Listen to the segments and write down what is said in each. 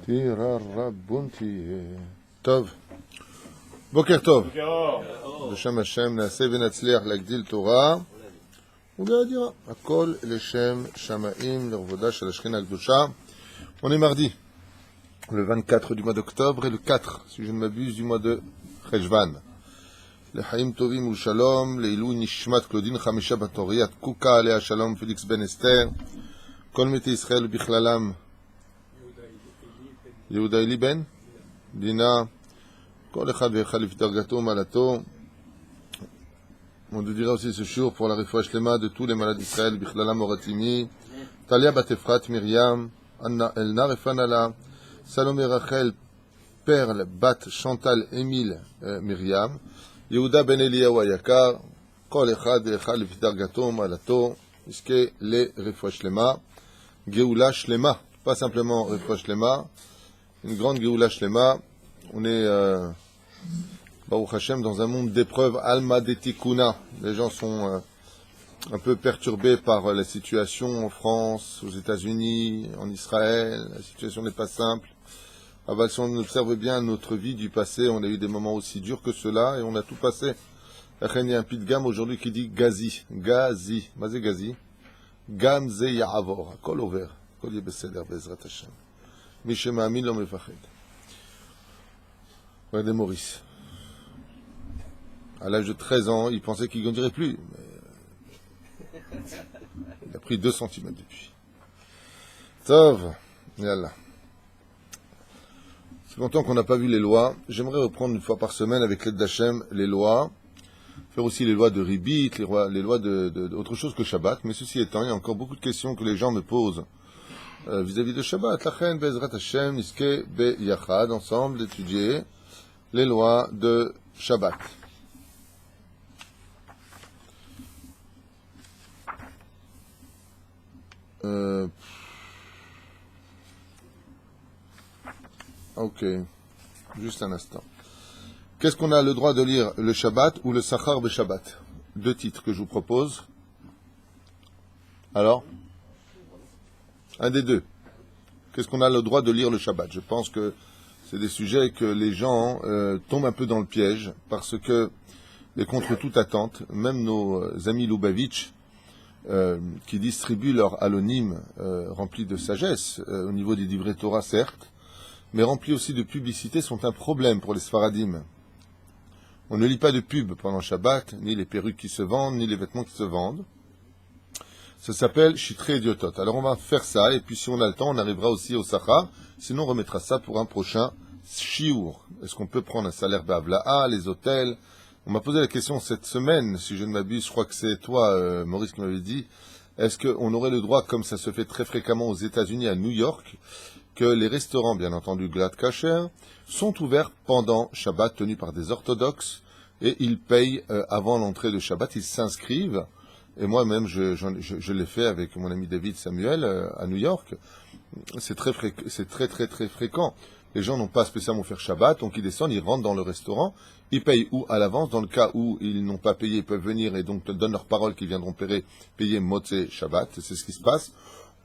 Tirarabunti. Tov. Boker Tov. Beshem Hashem, Naaseh v'natzliach l'agdil Torah. ולהדירה. הכל לשם שמיים, לרבודה של השכינה הקדושה. On est mardi, le 24 du mois d'octobre et le 4, si je ne m'abuse, du mois de Cheshvan. לחיים טובים ולשלום, לעילוי נשמת קלודין חמישה בתוריית קוקה, עליה שלום, פליקס בן אסתר, כל מתי ישראל בכללם, יהודה אלי בן, דינה, כל אחד ואחד לפי דרגתו ומעלתו. On nous dira aussi ce jour pour la réfouach lema de tous les malades d'Israël, Bichlalam Moratimi, Talia Batefrat, Myriam, Anna Elna Refanala, Salomé Rachel, Perle, Bat, Chantal, Émile, Myriam, Yehuda Ben Eliyahu Ayakar, Kol Echad Echad Lefitar Gato, Malato, Iske le réfouach lema, Geoula Shlema, pas simplement réfouach lema, une grande Geoula Shlema. On est Baruch Hashem, dans un monde d'épreuves, Alma de Tikuna. Les gens sont un peu perturbés par la situation en France, aux États-Unis, en Israël. La situation n'est pas simple. Alors, si on observe bien notre vie du passé, on a eu des moments aussi durs que cela et on a tout passé. Il y a un pitgam aujourd'hui qui dit Gazi. Gazi. Mazé Gazi. Gamze Ya'avor. Kol over. Kol yebeseder bezrat Hashem. Mishema amin lo mefached. Regardez Maurice. À l'âge de 13 ans, il pensait qu'il ne grandirait plus. Mais il a pris 2 centimètres depuis. Tov, yallah. C'est longtemps qu'on n'a pas vu les lois. J'aimerais reprendre une fois par semaine avec l'aide d'Hachem les lois. Faire aussi les lois de Ribit, les lois autre chose que Shabbat. Mais ceci étant, il y a encore beaucoup de questions que les gens me posent vis-à-vis de Shabbat. Lachen, Bezrat Hashem, Niske, Be Yachad, ensemble, d'étudier les lois de Shabbat. Ok, juste un instant. Qu'est-ce qu'on a le droit de lire, le Shabbat ou le Sachar be Shabbat? 2 titres que je vous propose. Alors, un des 2. Qu'est-ce qu'on a le droit de lire le Shabbat? Je pense que c'est des sujets que les gens tombent un peu dans le piège parce que, et contre toute attente, même nos amis Lubavitch, qui distribuent leur alonyme rempli de sagesse, au niveau des livrets Torah certes, mais remplis aussi de publicité, sont un problème pour les Sfaradim. On ne lit pas de pub pendant Shabbat, ni les perruques qui se vendent, ni les vêtements qui se vendent. Ça s'appelle Chitré Idiotot. Alors on va faire ça, et puis si on a le temps, on arrivera aussi au Sachar, sinon on remettra ça pour un prochain Shiur. Est-ce qu'on peut prendre un salaire Bavla'a, les hôtels? On m'a posé la question cette semaine, si je ne m'abuse, je crois que c'est toi, Maurice, qui m'avait dit, est-ce qu'on aurait le droit, comme ça se fait très fréquemment aux États-Unis, à New York, que les restaurants, bien entendu Glad Kasher, sont ouverts pendant Shabbat, tenus par des orthodoxes, et ils payent avant l'entrée de Shabbat, ils s'inscrivent, et moi-même je l'ai fait avec mon ami David Samuel à New York. C'est très fréquent. Les gens n'ont pas spécialement faire Shabbat, donc ils descendent, ils rentrent dans le restaurant, ils payent ou à l'avance, dans le cas où ils n'ont pas payé, ils peuvent venir et donc donnent leur parole qu'ils viendront payer Motzei Shabbat, c'est ce qui se passe.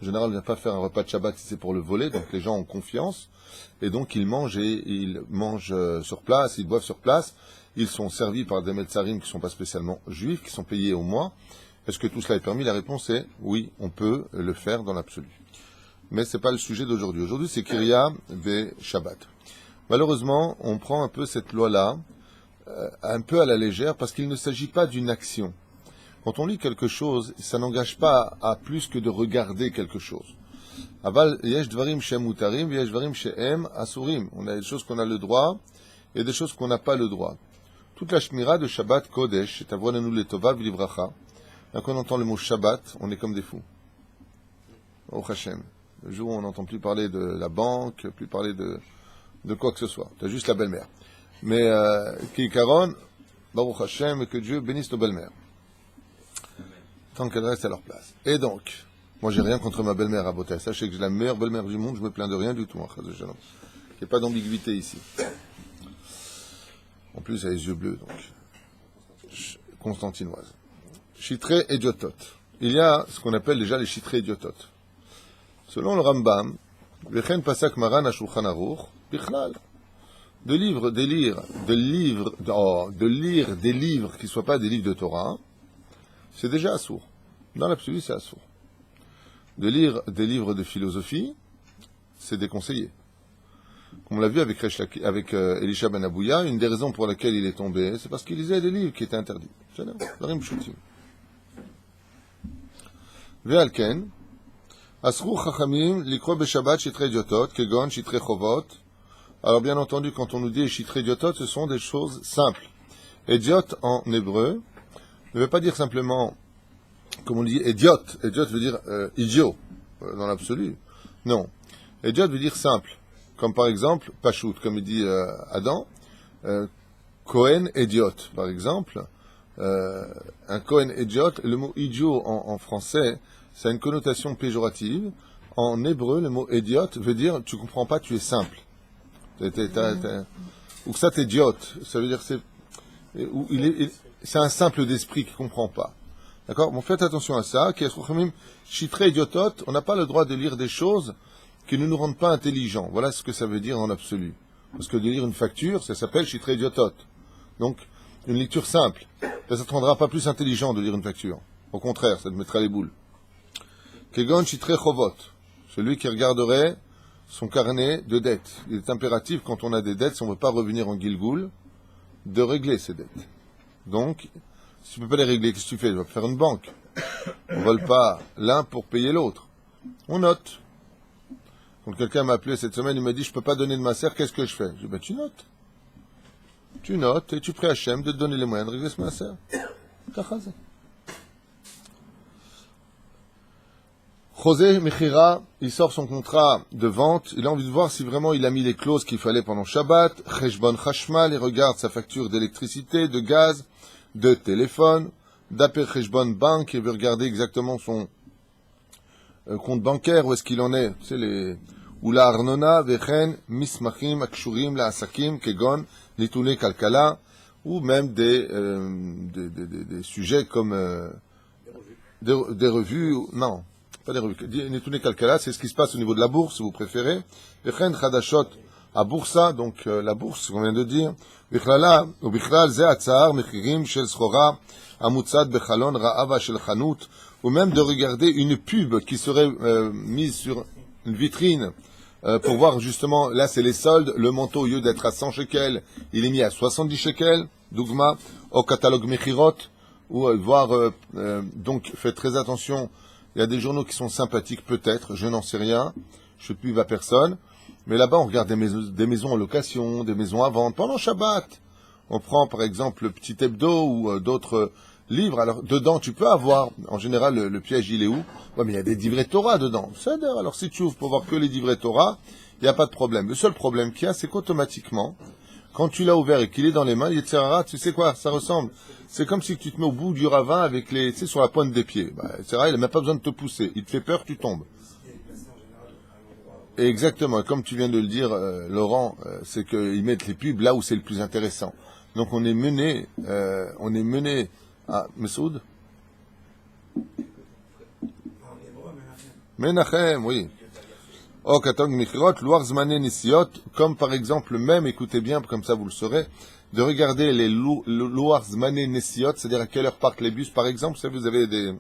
En général, on ne vient pas faire un repas de Shabbat si c'est pour le voler, donc les gens ont confiance, et donc ils mangent sur place, ils boivent sur place, ils sont servis par des Metzarim qui ne sont pas spécialement juifs, qui sont payés au mois. Est-ce que tout cela est permis? La réponse est oui, on peut le faire dans l'absolu. Mais ce n'est pas le sujet d'aujourd'hui. Aujourd'hui, c'est Kiria Be Shabbat. Malheureusement, on prend un peu cette loi-là, un peu à la légère, parce qu'il ne s'agit pas d'une action. Quand on lit quelque chose, ça n'engage pas à plus que de regarder quelque chose. Aval yesh dvarim she'em mutarim, yesh dvarim she'em asurim. On a des choses qu'on a le droit et des choses qu'on n'a pas le droit. Toute la shmira de Shabbat Kodesh, c'est avoinanu letova v'livracha. Quand on entend le mot Shabbat, on est comme des fous. Au Hashem. Le jour où on n'entend plus parler de la banque, plus parler de quoi que ce soit. Tu as juste la belle-mère. Mais, Kikaron, Baruch Hashem, que Dieu bénisse nos belles-mères. Tant qu'elles restent à leur place. Et donc, moi j'ai rien contre ma belle-mère à Botaï. Sachez que j'ai la meilleure belle-mère du monde, je me plains de rien du tout. Il n'y a pas d'ambiguïté ici. En plus, elle a les yeux bleus, donc. Constantinoise. Chitré Idiotot. Il y a ce qu'on appelle déjà les Chitré Idiotot. Selon le Rambam, Vechen pasak maran à Shulchan Aruch, bichlal. De lire des livres qui ne soient pas des livres de Torah, c'est déjà assourd. Dans l'absolu, c'est assourd. De lire des livres de philosophie, c'est déconseillé. Comme on l'a vu avec Elisha ben Abouya, une des raisons pour laquelle il est tombé, c'est parce qu'il lisait des livres qui étaient interdits. Ve'alken, asru chachamim likro beshabbat shitrei diotot, kegon shitrei chovot. Alors bien entendu, quand on nous dit shitrei diotot, ce sont des choses simples. Idiot en hébreu ne veut pas dire simplement, comme on dit, idiot. Idiot veut dire idiot, dans l'absolu. Non. Idiot veut dire simple. Comme par exemple, Pachout, comme il dit Adam, Cohen idiot, par exemple. Un Cohen idiot, le mot idiot en français, ça a une connotation péjorative. En hébreu, le mot idiot veut dire tu comprends pas, tu es simple. Ou ça t'es idiote, ça veut dire c'est un simple d'esprit qui comprend pas. D'accord? Bon, faites attention à ça. Chitré idiotot, on n'a pas le droit de lire des choses qui ne nous rendent pas intelligents. Voilà ce que ça veut dire en absolu. Parce que de lire une facture, ça s'appelle chitré idiotot. Donc, une lecture simple. Ça ne te rendra pas plus intelligent de lire une facture. Au contraire, ça te mettra les boules. Kegon chitré chovot, celui qui regarderait son carnet de dettes. Il est impératif, quand on a des dettes, si on ne veut pas revenir en Gilgoul, de régler ces dettes. Donc, si tu ne peux pas les régler, qu'est-ce que tu fais? Tu vas faire une banque. On ne vole pas l'un pour payer l'autre. On note. Quand quelqu'un m'a appelé cette semaine, il m'a dit, je ne peux pas donner de ma serre, qu'est-ce que je fais? Je dis, tu notes. Tu notes et tu pries Hachem de te donner les moyens de régler ce ma serre. José Mechira, il sort son contrat de vente, il a envie de voir si vraiment il a mis les clauses qu'il fallait pendant Shabbat. Cheshbon Chashmal, il regarde sa facture d'électricité, de gaz, de téléphone. D'après Cheshbon Bank, il veut regarder exactement son compte bancaire, où est-ce qu'il en est. C'est les Ula Arnona, Vechen, Mismachim, Akshurim, La Asakim, Kegon, Nitune Kalkala, ou même des sujets comme des revues, non. Pas des revues. Nitune Kalkala, c'est ce qui se passe au niveau de la bourse, si vous préférez. Vechen Chadashot à Boursa, donc la bourse, ce qu'on vient de dire. Bichlala, ou Bichlal, Ze Atzar, Mechirim, Shel Schora, Amutzad, Bechalon, Ra'ava, Shel Chanut, ou même de regarder une pub qui serait mise sur une vitrine pour voir justement, là c'est les soldes, le manteau au lieu d'être à 100 shekels, il est mis à 70 shekels, Dougma, au catalogue Mechirot, ou voir, donc faites très attention. Il y a des journaux qui sont sympathiques, peut-être, je n'en sais rien, je ne suis à personne, mais là-bas on regarde des maisons en location, des maisons à vendre, pendant Shabbat. On prend par exemple le Petit Hebdo ou d'autres livres, alors dedans tu peux avoir, en général le piège il est où? Ouais, mais il y a des divrei Torah dedans. C'est-à-dire, alors si tu ouvres pour voir que les divrei Torah, il n'y a pas de problème. Le seul problème qu'il y a, c'est qu'automatiquement, quand tu l'as ouvert et qu'il est dans les mains, Yetzirara, tu sais quoi, ça ressemble. C'est comme si tu te mets au bout du ravin avec les, tu sais, sur la pointe des pieds. Bah, Yetzirara, il n'a même pas besoin de te pousser. Il te fait peur, tu tombes. Et exactement, comme tu viens de le dire, Laurent, c'est qu'ils mettent les pubs là où c'est le plus intéressant. Donc on est mené à Messoud. Menachem, oui. Oh, Katong Michirot, Loar Zmané Nisiot, comme par exemple même, écoutez bien, comme ça vous le saurez, de regarder les Loar Zmané Nisiot, c'est-à-dire à quelle heure partent les bus, par exemple, vous savez, vous avez des...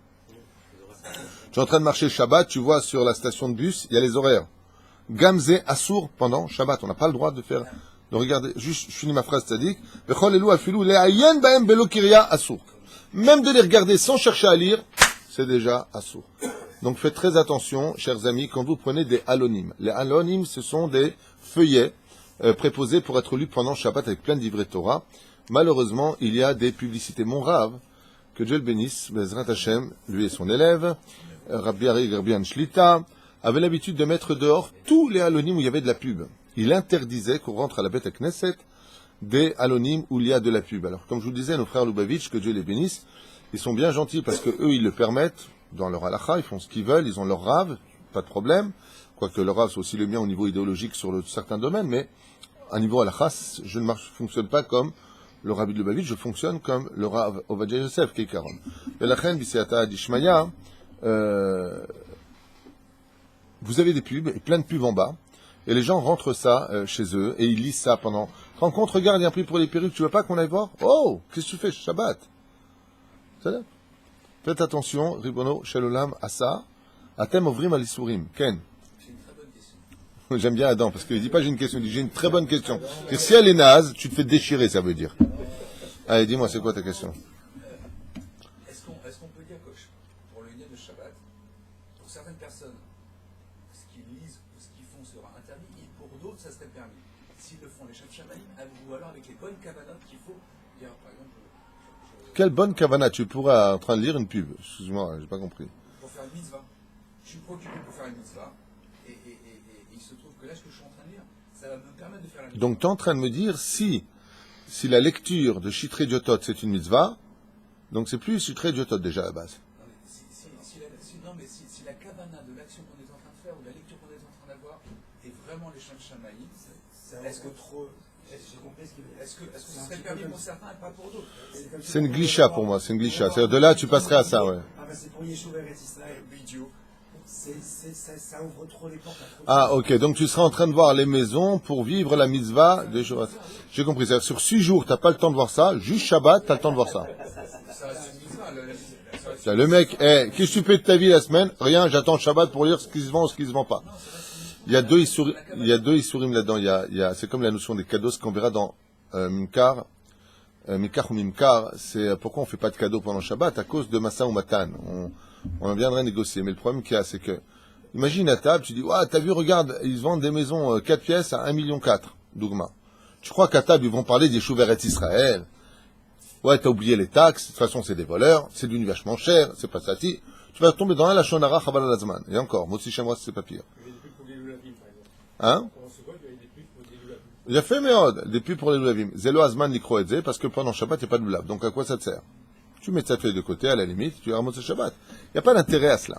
Je suis en train de marcher Shabbat, tu vois sur la station de bus, il y a les horaires. Gamze Assour pendant Shabbat, on n'a pas le droit de regarder, juste, je finis ma phrase sadique, même de les regarder sans chercher à lire, c'est déjà Assour. Donc faites très attention, chers amis, quand vous prenez des halonymes. Les halonymes, ce sont des feuillets préposés pour être lus pendant Shabbat avec plein de livrets Torah. Malheureusement, il y a des publicités. Mon Rav, que Dieu le bénisse, Bezrat Hashem, lui et son élève, Rabbi Ari Garbian Shlita, avait l'habitude de mettre dehors tous les halonymes où il y avait de la pub. Il interdisait qu'on rentre à la Beth Knesset des halonymes où il y a de la pub. Alors, comme je vous le disais, nos frères Lubavitch, que Dieu les bénisse, ils sont bien gentils parce que eux, ils le permettent dans leur halakha, ils font ce qu'ils veulent, ils ont leur rave, pas de problème. Quoique leur rave, c'est aussi le mien au niveau idéologique sur certains domaines, mais à niveau halakha, je ne fonctionne pas comme le Rabbi de Lubavitch, je fonctionne comme le Rav Ovadia Yosef, qui est Karon. Et la reine Biseata Dishmaya, vous avez des pubs, et plein de pubs en bas, et les gens rentrent ça chez eux, et ils lisent ça pendant... Rencontre, regarde, il y a un prix pour les perruques, tu veux pas qu'on aille voir? Oh, qu'est-ce que tu fais, Shabbat? Faites attention, Ribono, Shalolam, à ça. Atem ovrim al-isurim. Ken. J'ai une très bonne question. J'aime bien Adam, parce qu'il ne dit pas j'ai une question, il dit j'ai une très bonne question. Et si elle est naze, tu te fais déchirer, ça veut dire. Allez, dis-moi, c'est quoi ta question? Est-ce qu'on peut dire que pour le lien de Shabbat, pour certaines personnes, ce qu'ils lisent ou ce qu'ils font sera interdit, et pour d'autres, ça serait permis? S'ils le font, les chefs shamaïm, ou alors avec les bonnes kavanotes qu'il faut, dire, par exemple, Quelle bonne kavana, tu pourras en train de lire une pub. Excuse-moi, j'ai pas compris. pour faire une mitzvah. Je suis préoccupé pour faire une mitzvah, et il se trouve que là, ce que je suis en train de lire, ça va me permettre de faire la mitzvah. Donc tu es en train de me dire si la lecture de Shitrei Diotot c'est une mitzvah, donc c'est plus Shitrei Diotot déjà à la base. Non, mais si la kavana de l'action qu'on est en train de faire, ou la lecture qu'on est en train d'avoir, est vraiment les chefs shamaïm, est-ce que trop... Est-ce que ce serait permis pour certains et pas pour d'autres? C'est une glisha pour moi, c'est une glisha. C'est-à-dire de là tu passerais à ça, ouais. Ah, c'est pour Yeshua et Israël, idiot. Ça ouvre trop les portes. Ah, ok, donc tu seras en train de voir les maisons pour vivre la mitzvah de Shabbat. J'ai compris, c'est-à-dire sur 6 jours, t'as pas le temps de voir ça, juste Shabbat, t'as le temps de voir ça. Ça reste une mitzvah. Ça, le mec, qu'est-ce que tu fais de ta vie la semaine? Rien, j'attends Shabbat pour lire ce qui se vend ou ce qui se vend pas. Il y a deux isurim là-dedans, c'est comme la notion des cadeaux, ce qu'on verra dans Mimkar ou Mimkar, c'est pourquoi on fait pas de cadeaux pendant Shabbat, à cause de Massa ou Matan. On en viendrait négocier. Mais le problème qu'il y a, c'est que, imagine à table, tu dis, ouais, t'as vu, regarde, ils vendent des maisons 4 pièces à 1,4 million, Dougma. Tu crois qu'à table, ils vont parler des Shuveret Israël? Ouais, t'as oublié les taxes, de toute façon, c'est des voleurs, c'est devenu vachement cher, c'est pas ça. Tu vas tomber dans la Shonara Chabal al-Azman. Et encore, moi aussi chez moi, c'est pas pire. Hein? Il a fait méode, des pubs pour les loulavim. Zelo Azman Nikro Edze, parce que pendant Shabbat, il n'y a pas de loulav. Donc à quoi ça te sert? Tu mets cette feuille de côté, à la limite, tu ramasses le Shabbat. Il n'y a pas d'intérêt à cela.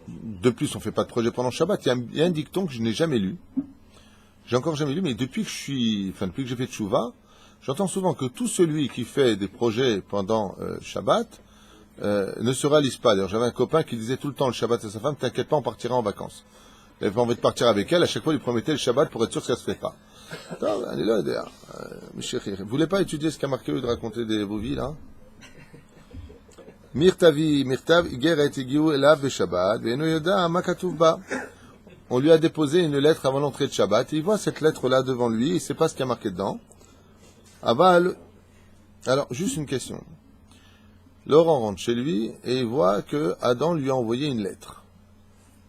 De plus, on ne fait pas de projet pendant Shabbat. Il y a un dicton que je n'ai jamais lu. J'ai encore jamais lu, mais depuis que j'ai fait Tchouva, j'entends souvent que tout celui qui fait des projets pendant Shabbat ne se réalise pas. D'ailleurs, j'avais un copain qui disait tout le temps le Shabbat à sa femme, t'inquiète pas, on partira en vacances. Il avait pas envie de partir avec elle, à chaque fois il lui promettait le Shabbat pour être sûr que ça se fait pas. Allez là, vous voulez pas étudier ce qu'a marqué de raconter vos vies, là? Mirtav igeret igiu elav Shabbat, ve'eno yoda ma katuv ba. On lui a déposé une lettre avant l'entrée de Shabbat, et il voit cette lettre-là devant lui, il ne sait pas ce qu'il y a marqué dedans. Aval. Alors, juste une question. Laurent rentre chez lui, et il voit que Adam lui a envoyé une lettre.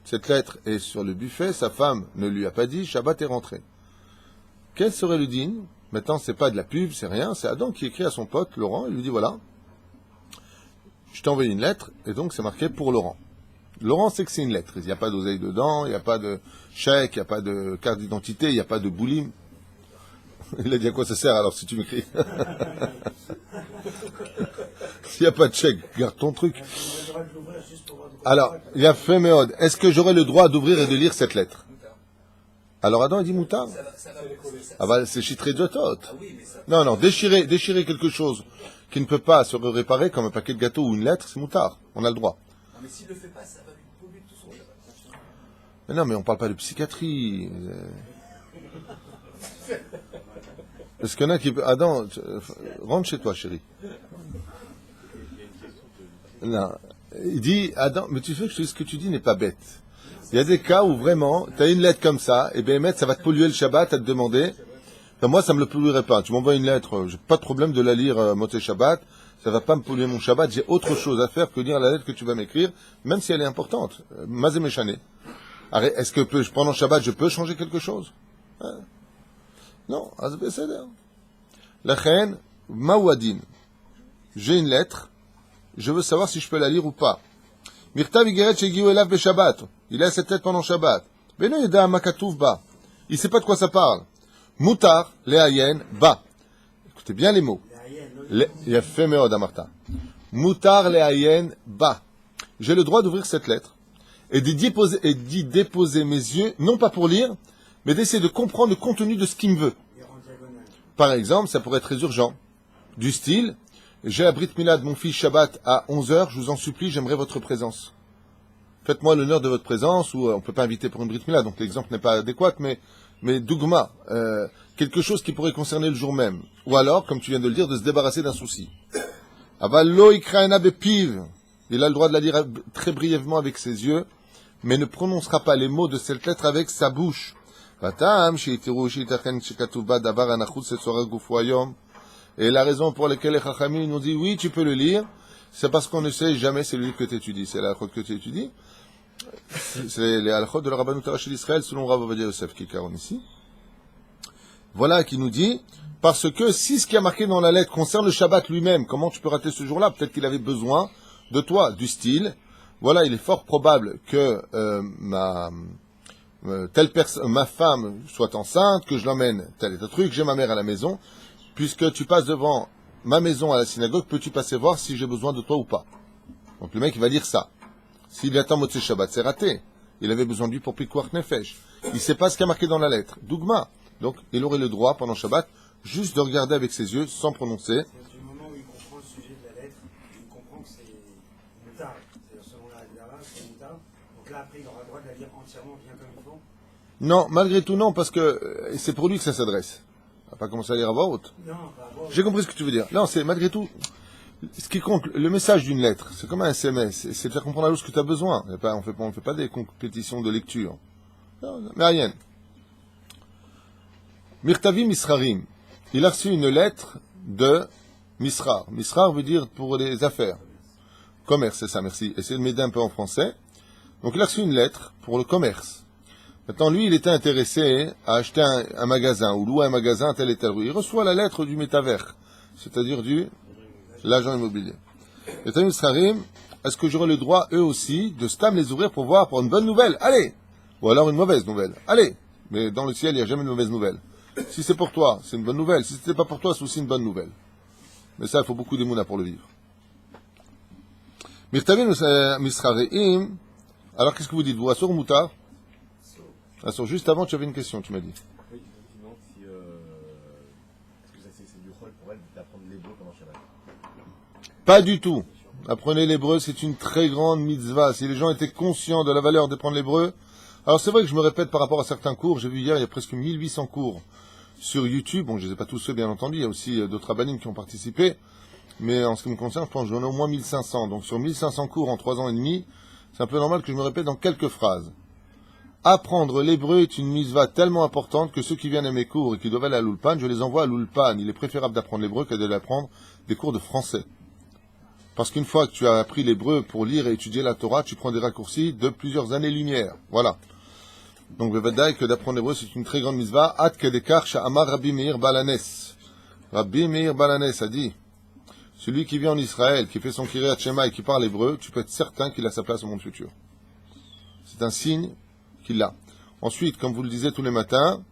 Cette lettre est sur le buffet, sa femme ne lui a pas dit, Shabbat est rentré. Quel serait le digne? Maintenant, c'est pas de la pub, c'est rien, c'est Adam qui écrit à son pote, Laurent, il lui dit, voilà, je t'ai envoyé une lettre, et donc c'est marqué pour Laurent. Laurent sait que c'est une lettre, il n'y a pas d'oseille dedans, il n'y a pas de chèque, il n'y a pas de carte d'identité, il n'y a pas de boulim. Il a dit à quoi ça sert alors si tu m'écris? S'il n'y a pas de chèque, garde ton truc. Alors, il a fait méode. Est-ce que j'aurais le droit d'ouvrir et de lire cette lettre? Alors Adam a dit moutard. Ah bah c'est Shitrei Diotot. Non, déchirer quelque chose qui ne peut pas se réparer comme un paquet de gâteaux ou une lettre, c'est moutard. On a le droit. Non, mais s'il ne le fait pas, ça va lui polluer tout son Shabbat. Mais non, mais on parle pas de psychiatrie. Est-ce qu'il y en a qui... Adam, rentre chez toi, chérie. Non. Il dit, Adam, mais tu sais que ce que tu dis n'est pas bête. Il y a des cas où vraiment, tu as une lettre comme ça, et bien, ça va te polluer le Shabbat à te demander. Enfin, moi, ça me le polluerait pas. Tu m'envoies une lettre, j'ai pas de problème de la lire Motzei Shabbat. Ça va pas me polluer mon Shabbat. J'ai autre chose à faire que lire la lettre que tu vas m'écrire, même si elle est importante. Mazé Méchané. Est-ce que pendant Shabbat, je peux changer quelque chose? Hein? Non, Azbeseder. La reine, Maouadin. J'ai une lettre. Je veux savoir si je peux la lire ou pas. Mirtav igeret shegiu elav beShabbat. Il a cette lettre pendant Shabbat. Beno yeda ma katuv ba. Il sait pas de quoi ça parle. Mutar leayen ba. Écoutez bien les mots. Il a fait meod Martha. Mutar leayen ba. J'ai le droit d'ouvrir cette lettre et d'y déposer mes yeux, non pas pour lire, mais d'essayer de comprendre le contenu de ce qu'il me veut. Par exemple, ça pourrait être très urgent. Du style, j'ai à Brit Milad mon fils Shabbat à 11h, je vous en supplie, j'aimerais votre présence. faites-moi l'honneur de votre présence, ou on peut pas inviter pour une Brit Mila, donc l'exemple n'est pas adéquat, mais dougma, quelque chose qui pourrait concerner le jour même. Ou alors, comme tu viens de le dire, de se débarrasser d'un souci. Avalo ikraena bepiv. Il a le droit de la lire très brièvement avec ses yeux, mais ne prononcera pas les mots de cette lettre avec sa bouche. Et la raison pour laquelle les Chachamim nous dit oui, tu peux le lire, c'est parce qu'on ne sait jamais c'est lui que tu étudies. C'est la halachot que tu étudies. C'est les halachot de la Rabbanut Harash d'Israël selon Rav Ovadia Yosef qui caronne ici. Voilà qui nous dit, parce que si ce qui a marqué dans la lettre concerne le Shabbat lui-même, comment tu peux rater ce jour-là? Peut-être qu'il avait besoin de toi, du style. Voilà, il est fort probable que ma femme soit enceinte, que je l'emmène tel et tel truc, j'ai ma mère à la maison, puisque tu passes devant ma maison à la synagogue, peux-tu passer voir si j'ai besoin de toi ou pas? Donc le mec il va dire ça. S'il attend Motzei Shabbat, c'est raté. Il avait besoin de lui pour Pikuach Nefesh. Il ne sait pas ce qui est marqué dans la lettre. Dougma. Donc il aurait le droit pendant Shabbat juste de regarder avec ses yeux sans prononcer. C'est du moment où il comprend le sujet de la lettre, il comprend que c'est mutard. C'est-à-dire selon la Hagdara, c'est mutard. Donc là après il aura le droit de la lire entièrement bien comme il faut. Non, malgré tout non, parce que c'est pour lui que ça s'adresse. On va pas commencer à lire à voix haute. Non, pas avoir. J'ai compris ce que tu veux dire. Non, c'est malgré tout. Ce qui compte, le message d'une lettre, c'est comme un SMS. C'est de faire comprendre à l'autre ce que tu as besoin. On ne fait pas des compétitions de lecture. Non, mais rien. Mirtavi Misrarim. Il a reçu une lettre de Misrar. Misrar veut dire pour les affaires. Commerce, c'est ça, merci. Essayez de m'aider un peu en français. Donc il a reçu une lettre pour le commerce. Maintenant, lui, il était intéressé à acheter un magasin ou louer un magasin tel et tel rue. Il reçoit la lettre du métavers, c'est-à-dire du l'agent immobilier. Les Tamim Srarim, est-ce que j'aurai le droit, eux aussi, de stam les ouvrir pour voir pour une bonne nouvelle? Allez! Ou alors une mauvaise nouvelle? Allez! Mais dans le ciel, il n'y a jamais de mauvaise nouvelle. Si c'est pour toi, c'est une bonne nouvelle. Si c'était pas pour toi, c'est aussi une bonne nouvelle. Mais ça, il faut beaucoup d'émouna pour le vivre. Mirtavim Misrarim, alors qu'est-ce que vous dites, vous, Assur ou Moutar? Assur, juste avant, tu avais une question, tu m'as dit. Oui, je me demande si est-ce que c'est du rôle pour elle d'apprendre l'hébreu pendant Shabbat. Pas du tout. Apprenez l'hébreu, c'est une très grande mitzvah. Si les gens étaient conscients de la valeur d'apprendre l'hébreu. Alors c'est vrai que je me répète par rapport à certains cours. J'ai vu hier, il y a presque 1800 cours sur YouTube. Bon, je les ai pas tous faits, bien entendu. Il y a aussi d'autres rabbinim qui ont participé. Mais en ce qui me concerne, je pense que j'en ai au moins 1500. Donc sur 1500 cours en 3 ans et demi, c'est un peu normal que je me répète dans quelques phrases. Apprendre l'hébreu est une mitzvah tellement importante que ceux qui viennent à mes cours et qui doivent aller à l'Ulpan, je les envoie à l'Ulpan. Il est préférable d'apprendre l'hébreu que d'aller apprendre des cours de français. Parce qu'une fois que tu as appris l'hébreu pour lire et étudier la Torah, tu prends des raccourcis de plusieurs années-lumière. Voilà. Donc, Bevadaï, que d'apprendre l'hébreu, c'est une très grande mitzvah. At kedekar sha'amar Rabbi Meir Balanes. Rabbi Meir Balanes a dit, celui qui vit en Israël, qui fait son Kiryat Shema et qui parle hébreu, tu peux être certain qu'il a sa place au monde futur. C'est un signe qu'il l'a. Ensuite, comme vous le disiez tous les matins,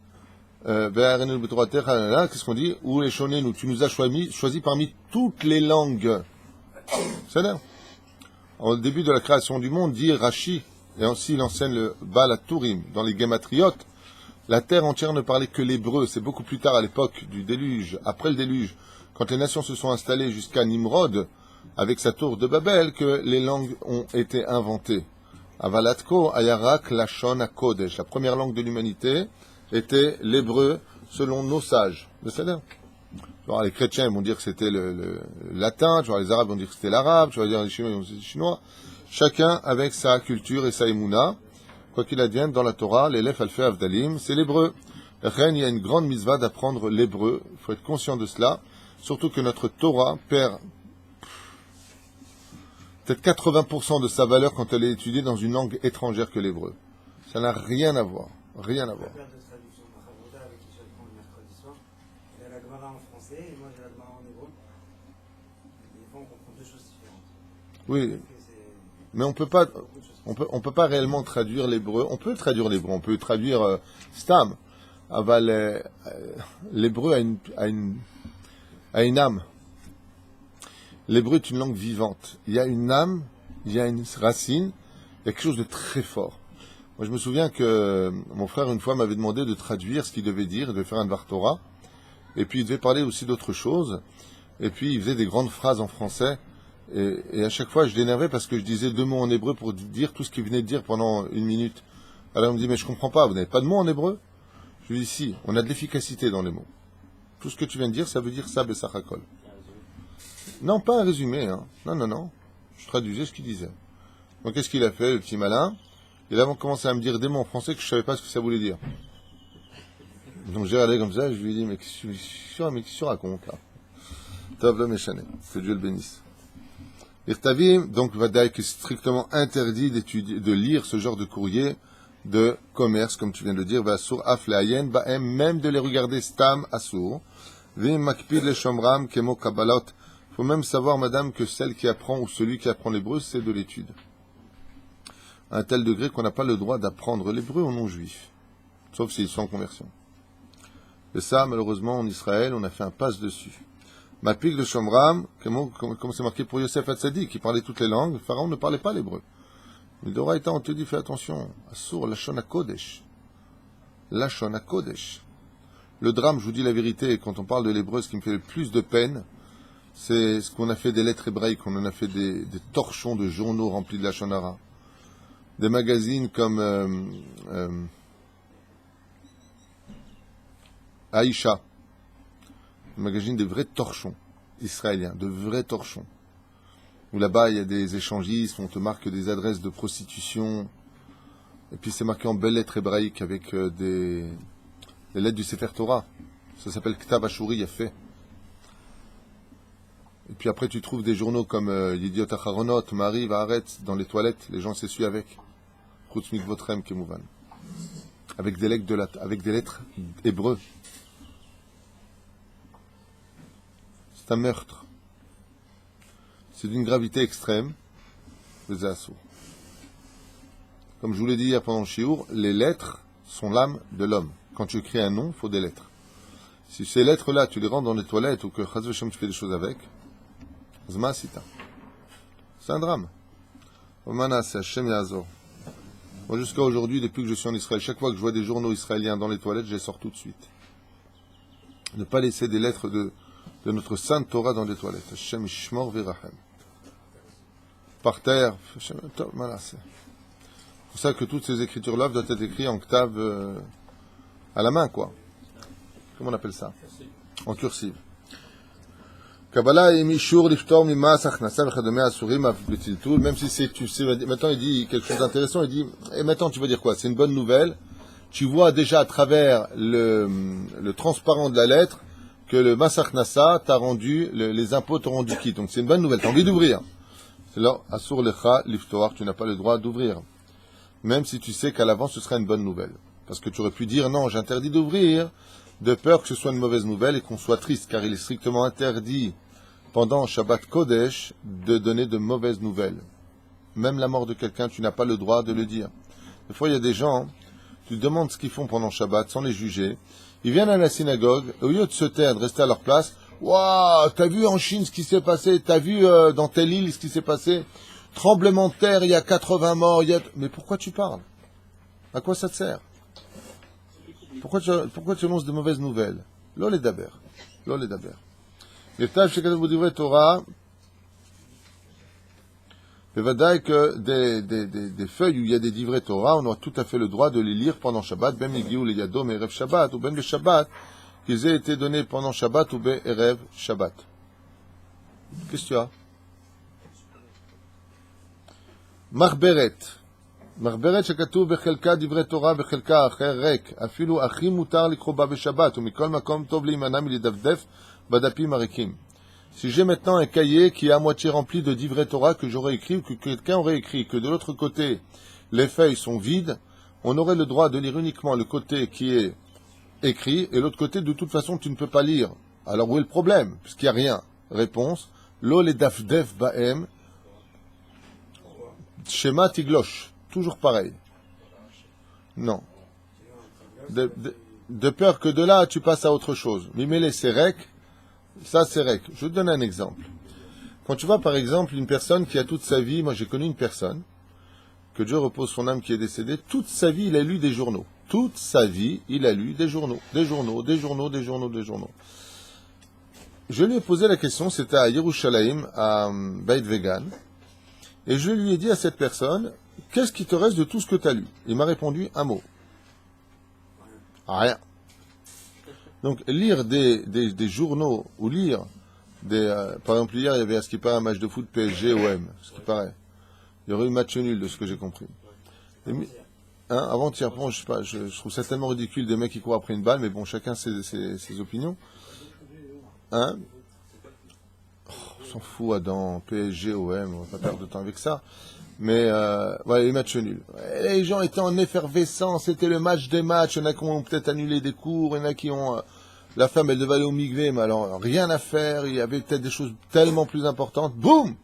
qu'est-ce qu'on dit? Ou les Shonenu, tu nous as choisi parmi toutes les langues. C'est là. Au début de la création du monde, dit Rashi, et aussi il enseigne le Baal HaTurim, dans les Gematriot, la terre entière ne parlait que l'hébreu. C'est beaucoup plus tard, à l'époque du déluge, après le déluge, quand les nations se sont installées jusqu'à Nimrod, avec sa tour de Babel, que les langues ont été inventées. Avalatko Ayarak Lashon HaKodesh. La première langue de l'humanité était l'hébreu selon nos sages. Vous savez? Alors, les chrétiens vont dire que c'était le latin, tu vois, les arabes vont dire que c'était l'arabe, tu vas dire les chinois vont dire que c'était le chinois. Chacun avec sa culture et sa émouna. Quoi qu'il advienne, dans la Torah, l'élève alfé avdalim, c'est l'hébreu. Il y a une grande mitzvah d'apprendre l'hébreu. Il faut être conscient de cela. Surtout que notre Torah perd peut-être 80% de sa valeur quand elle est étudiée dans une langue étrangère que l'hébreu. Ça n'a rien à voir. Rien à voir. La perte de traduction de Mahavota avec qui je prends le mercredi soir. Il a la Gemara en français et moi j'ai la Gemara en hébreu. Des fois on comprend deux choses différentes. Oui, Donc, c'est mais on peut pas, beaucoup de choses. on peut pas réellement traduire l'hébreu. On peut traduire l'hébreu. On peut traduire stam. Aval, l'hébreu a une âme. L'hébreu est une langue vivante. Il y a une âme, il y a une racine, il y a quelque chose de très fort. Moi, je me souviens que mon frère, une fois, m'avait demandé de traduire ce qu'il devait dire, de faire un Dvar Torah. Et puis, il devait parler aussi d'autre chose. Et puis, il faisait des grandes phrases en français. Et à chaque fois, je l'énervais parce que je disais 2 mots en hébreu pour dire tout ce qu'il venait de dire pendant 1 minute. Alors il me dit, mais je comprends pas, vous n'avez pas de mots en hébreu? Je lui dis, si, on a de l'efficacité dans les mots. Tout ce que tu viens de dire, ça veut dire ça, Bessachakol. Non, pas un résumé, hein. Non. Je traduisais ce qu'il disait. Donc qu'est-ce qu'il a fait, le petit malin? Il a commencé à me dire des mots en français que je savais pas ce que ça voulait dire. Donc j'ai regardé comme ça, je lui ai dit, mais qu'est-ce que tu racontes là? Tov le méchané, que Dieu le bénisse. Irtavim, donc Vadaï, qui est strictement interdit de lire ce genre de courrier de commerce, comme tu viens de le dire, Vasur Afleayen, Baem, même de les regarder Stam Asur, Vim Makpid le Shomram, Kemo Kabbalot. Il faut même savoir, madame, que celle qui apprend ou celui qui apprend l'hébreu, c'est de l'étude. À un tel degré qu'on n'a pas le droit d'apprendre l'hébreu aux non-juifs, sauf s'ils sont en conversion. Et ça, malheureusement, en Israël, on a fait un passe dessus. Mapik de Shomram, comme c'est marqué pour Yosef Hatzadi, qui parlait toutes les langues, le Pharaon ne parlait pas l'hébreu. Mais d'Oraïta, on te dit, fais attention, Assur, Lachon HaKodesh. Lachon HaKodesh. Le drame, je vous dis la vérité, quand on parle de l'hébreu, ce qui me fait le plus de peine, c'est ce qu'on a fait des lettres hébraïques, on en a fait des torchons de journaux remplis de Lachon Hara. Des magazines comme Aïcha, un magazine des vrais torchons israéliens, de vrais torchons. Où là-bas, il y a des échangistes, on te marque des adresses de prostitution, et puis c'est marqué en belles lettres hébraïques avec des lettres du Sefer Torah. Ça s'appelle Ktav Ashuri Yafé. Et puis après, tu trouves des journaux comme Yediot Acharonot, Maariv, Haaretz, dans les toilettes, les gens s'essuient avec. Chutz Mikvotrem Kemouvan. Avec des lettres hébreux. C'est un meurtre. C'est d'une gravité extrême. Les assauts. Comme je vous l'ai dit hier pendant le shiur, les lettres sont l'âme de l'homme. Quand tu écris un nom, il faut des lettres. Si ces lettres-là, tu les rentres dans les toilettes ou que Chaz v'Shem, tu fais des choses avec, Zma Sita. C'est un drame. Omana, c'est Hashem Yazor. Moi, jusqu'à aujourd'hui, depuis que je suis en Israël, chaque fois que je vois des journaux israéliens dans les toilettes, je les sors tout de suite. Ne pas laisser des lettres de notre sainte Torah dans les toilettes. Hashem Ishmor V'Rachem. Par terre, c'est pour ça que toutes ces écritures-là doivent être écrites en ktav à la main, quoi. Comment on appelle ça? En cursive. Kabbalah et Mishur Liftor Mimas Achnasa V'Chadome Asurim Avbetiltul. Même si c'est, tu sais, maintenant il dit quelque chose d'intéressant, il dit, et maintenant tu vas dire quoi? C'est une bonne nouvelle. Tu vois déjà à travers le transparent de la lettre que le Masach Nassa t'a rendu, les impôts t'ont rendu quitte. Donc c'est une bonne nouvelle. T'as envie d'ouvrir. C'est là, Asur Lecha Liftor, tu n'as pas le droit d'ouvrir. Même si tu sais qu'à l'avance ce sera une bonne nouvelle. Parce que tu aurais pu dire non, j'interdis d'ouvrir, de peur que ce soit une mauvaise nouvelle et qu'on soit triste, car il est strictement interdit pendant Shabbat Kodesh de donner de mauvaises nouvelles. Même la mort de quelqu'un, tu n'as pas le droit de le dire. Des fois, il y a des gens, tu te demandes ce qu'ils font pendant Shabbat sans les juger. Ils viennent à la synagogue, et au lieu de se taire, de rester à leur place, waouh, t'as vu en Chine ce qui s'est passé, t'as vu dans telle île ce qui s'est passé, tremblement de terre, il y a 80 morts, Mais pourquoi tu parles? À quoi ça te sert? Pourquoi tu annonces de mauvaises nouvelles? L'ol et daber. L'ol et daber. Les tâches chez vous divrei Torah, Bevadaï que des feuilles où il y a des divrei Torah, on a tout à fait le droit de les lire pendant Shabbat, ben Igiou le Yadom Erev Shabbat, ou ben le Shabbat, qu'ils aient été donnés pendant Shabbat ou ben Erev Shabbat. Qu'est-ce que tu as? Marberet. מחברת שכתוב בחלקה דברי תורה בחלקה אחר ריק, אפילו הכי מותר לקרוא בה בשבת, ומכל מקום טוב להימנע מלדפדף בדפים הריקים. Si j'ai maintenant un cahier qui est à moitié rempli de divrei Torah que j'aurais écrit ou que quelqu'un aurait écrit, que de l'autre côté les feuilles sont vides, on aurait le droit de lire uniquement le côté qui est écrit et l'autre côté de toute façon tu ne peux pas lire. Alors où est le problème? Puisqu'il n'y a rien. Réponse, lo le dafdef baem shema tiglosh. Toujours pareil. Non. De peur que de là, tu passes à autre chose. Mimele, c'est rek. Ça, c'est rek. Je te donne un exemple. Quand tu vois, par exemple, une personne qui a toute sa vie, moi j'ai connu une personne, que Dieu repose son âme qui est décédée, toute sa vie, il a lu des journaux. Toute sa vie, il a lu des journaux. Des journaux, des journaux, des journaux, des journaux. je lui ai posé la question, c'était à Yerushalayim, à Beit Vegan, et je lui ai dit à cette personne, qu'est-ce qui te reste de tout ce que tu as lu? Il m'a répondu un mot. Rien. Donc, lire des journaux, ou lire par exemple, hier, il y avait à ce qui paraît un match de foot PSG-OM, ce qui paraît. Il y aurait eu match nul, de ce que j'ai compris. Avant-hier, bon, je sais pas, je trouve ça tellement ridicule des mecs qui courent après une balle, mais bon, chacun ses opinions. On s'en fout, Adam, PSG, OM, on va pas perdre de temps avec ça. Mais, voilà, les matchs nuls. Les gens étaient en effervescence, c'était le match des matchs, il y en a qui ont peut-être annulé des cours, il y en a qui ont... la femme, elle devait aller au migvé, mais alors, rien à faire, il y avait peut-être des choses tellement plus importantes. Boum!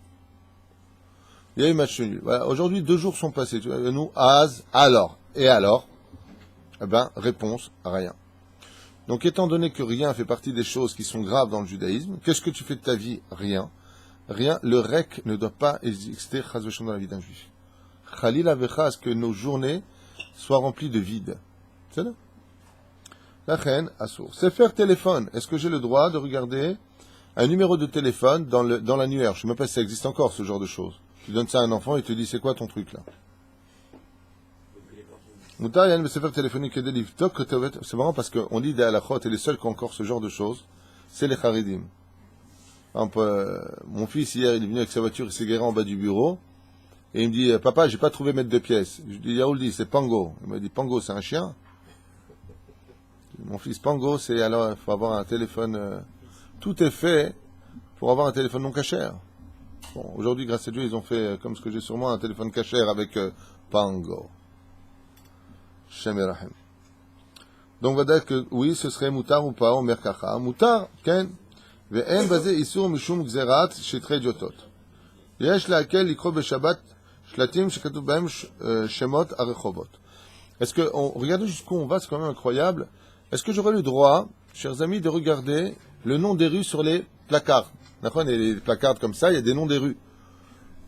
Il y a eu match nul. Voilà, aujourd'hui, 2 jours sont passés. Tu vois, nous, alors. Et alors? Eh ben, réponse, rien. Donc, étant donné que rien fait partie des choses qui sont graves dans le judaïsme, qu'est-ce que tu fais de ta vie? Rien. Rien. Le rek ne doit pas exister, chas v'shalom, dans la vie d'un juif. Khalil avecha, à ce que nos journées soient remplies de vide. C'est là. La reine, assour. C'est faire téléphone. Est-ce que j'ai le droit de regarder un numéro de téléphone dans l'annuaire? Je ne sais même pas si ça existe encore, ce genre de choses. Tu donnes ça à un enfant et il te dit, c'est quoi ton truc là? C'est marrant parce qu'on lit des halachot et les seuls qui ont encore ce genre de choses, c'est les charidim. Mon fils, hier, il est venu avec sa voiture, il s'est garé en bas du bureau, et il me dit, papa, j'ai pas trouvé mettre de pièces. Je lui dis, Yaouldi, c'est Pango. Il m'a dit, Pango, c'est un chien? Mon fils, Pango, c'est alors, il faut avoir un téléphone, tout est fait pour avoir un téléphone non cachère. Bon, aujourd'hui, grâce à Dieu, ils ont fait, comme ce que j'ai sur moi, un téléphone cachère avec Pango. Shem Erachem. Donc, on va dire que, oui, ce serait moutar ou pas, au merkacha. Moutar, ken, ve'en basé isur mishum gzerat, shetre idiotot. Yesh laquelle likro beshabbat, shlatim, shekatu bahem, shemot, arechovot. Est-ce que, regardez jusqu'où on va, c'est quand même incroyable. Est-ce que j'aurais le droit, chers amis, de regarder le nom des rues sur les placards? D'accord, les placards comme ça, il y a des noms des rues.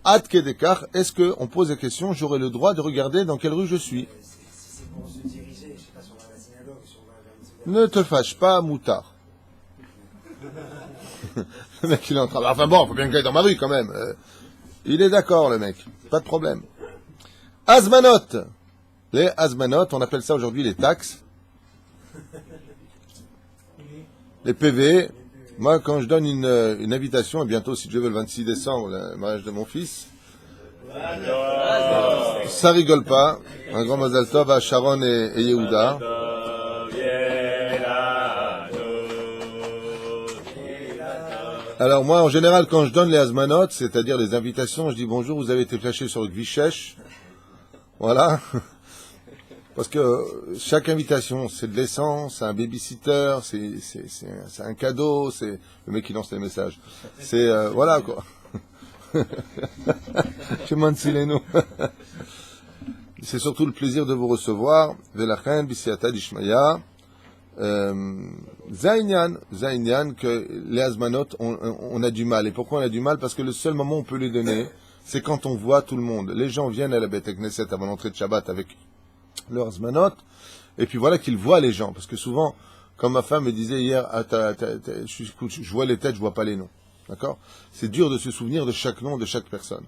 Ad kedekar, est-ce qu'on pose la question, j'aurais le droit de regarder dans quelle rue je suis? Si c'est pour se diriger, je sais pas, si on va à la synagogue, si on va vers une synagogue. Ne te fâche pas, moutard. Le mec, il est en train... Enfin bon, faut bien qu'il aille dans ma rue quand même. Il est d'accord, le mec. Pas de problème. Azmanot. Les azmanot, on appelle ça aujourd'hui les taxes. Les PV. Moi, quand je donne une invitation, et bientôt, si Dieu veut, le 26 décembre, le mariage de mon fils, ça rigole pas. Un grand Mazal Tov à Sharon et Yehuda. Alors moi, en général, quand je donne les azmanot, c'est-à-dire les invitations, je dis bonjour, vous avez été flashé sur le Gvichesh. Voilà. Parce que chaque invitation, c'est de l'essence, c'est un babysitter, c'est un cadeau, c'est le mec qui lance les messages. C'est voilà quoi. C'est surtout le plaisir de vous recevoir. Velachen bisiata dishmaya. Zainyan que les azmanot, on a du mal. Et pourquoi on a du mal? Parce que le seul moment où on peut les donner, c'est quand on voit tout le monde. Les gens viennent à la Beit Knesset avant l'entrée de Shabbat avec leurs azmanot, et puis voilà qu'ils voient les gens. Parce que souvent, comme ma femme me disait hier, je vois les têtes, je vois pas les noms. D'accord? C'est dur de se souvenir de chaque nom de chaque personne.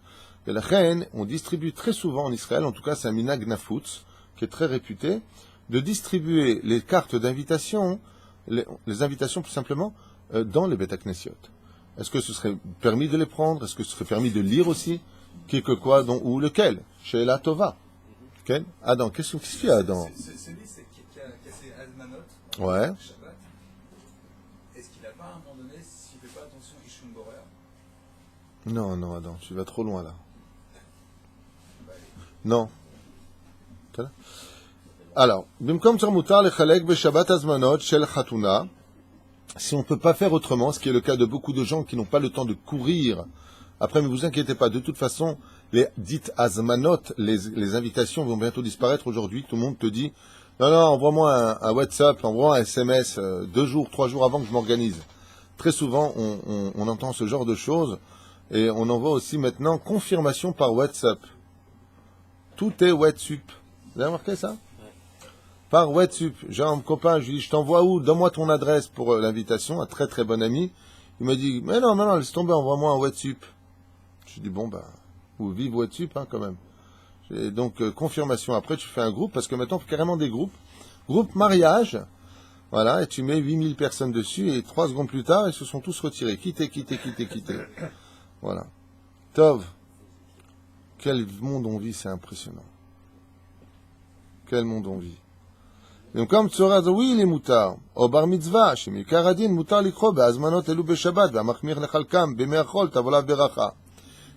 Et la reine, on distribue très souvent en Israël, en tout cas c'est un minag nafutz, qui est très réputé, de distribuer les cartes d'invitation, les invitations tout simplement, dans les Beit Knessiot. Est-ce que ce serait permis de les prendre? Est-ce que ce serait permis de lire aussi? Qui que quoi, dont, ou lequel? Chez la Tova. Okay? Adam, qu'est-ce qu'il y a, Adam? Celui qui a cassé Azmanot, Ouais. Shabbat, est-ce qu'il n'a pas à un moment donné, s'il ne fait pas attention, Ishun Borer? Non, non, Adam, tu vas trop loin là. Non. T'as là? Alors, Bimkom Tzarmutar lechalek beshabbat azmanot shel chatuna. Si on ne peut pas faire autrement, ce qui est le cas de beaucoup de gens qui n'ont pas le temps de courir. Après, ne vous inquiétez pas, de toute façon, les dites azmanot, les invitations vont bientôt disparaître aujourd'hui. Tout le monde te dit, non, non, envoie-moi un WhatsApp, envoie-moi un SMS 2 jours, 3 jours avant que je m'organise. Très souvent, on entend ce genre de choses et on envoie aussi maintenant confirmation par WhatsApp. Tout est WhatsApp. Vous avez remarqué ça? Par WhatsApp. J'ai un copain, je lui dis, je t'envoie où? Donne-moi ton adresse pour l'invitation, un très très bon ami. Il m'a dit, mais non, laisse tomber, envoie-moi un WhatsApp. Je dis, bon, bah, ou vive WhatsApp, hein, quand même. Et donc, confirmation. Après, tu fais un groupe, parce que maintenant, il faut carrément des groupes. Groupe mariage, voilà, et tu mets 8000 personnes dessus, et 3 secondes plus tard, ils se sont tous retirés. Quittez. Voilà. Tov. Quel monde on vit, c'est impressionnant. Quel monde on vit. Donc, comme tu auras, oui, les moutards, au bar mitzvah, chez Mikaradin, moutards l'ikro, be'azmanot elu be'shabbat, be'amachmir lechalkam, be'meachol, tavalav beracha.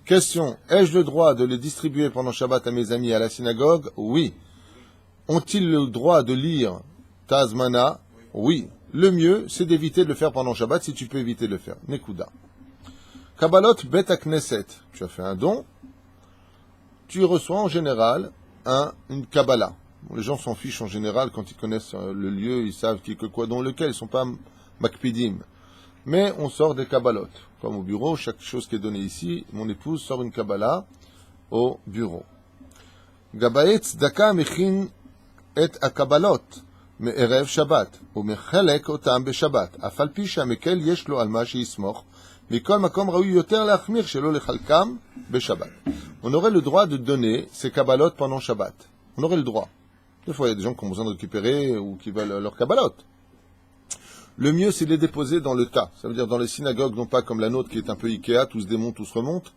Question, ai-je le droit de les distribuer pendant Shabbat à mes amis à la synagogue? Oui. Ont-ils le droit de lire Tazmana? Oui. Le mieux, c'est d'éviter de le faire pendant Shabbat, si tu peux éviter de le faire. Nekuda. Kabbalot bet Knesset. Tu as fait un don. Tu reçois en général une Kabbalah. Bon, les gens s'en fichent en général quand ils connaissent le lieu, ils savent qui que quoi, dans lequel ils ne sont pas makpidim. Mais on sort des Kabbalot. Comme au bureau, chaque chose qui est donnée ici, mon épouse sort une Kabbalah au bureau. Gabaet tzedaka mechin et הקבלות מערב שבת, ומחלק אותם בשבת, אף על פי שהמקל יש לו על מה שיסמוך, מכל מקום ראוי יותר להחמיר שלא לחלקם בשבת. On aurait le droit de donner ces kabbalot pendant Shabbat. On aurait le droit. Des fois, il y a des gens qui ont besoin de récupérer ou qui veulent leur kabbalot. Le mieux, c'est de les déposer dans le tas. Ça veut dire dans les synagogues, non pas comme la nôtre qui est un peu Ikea, tout se démonte, tout se remonte.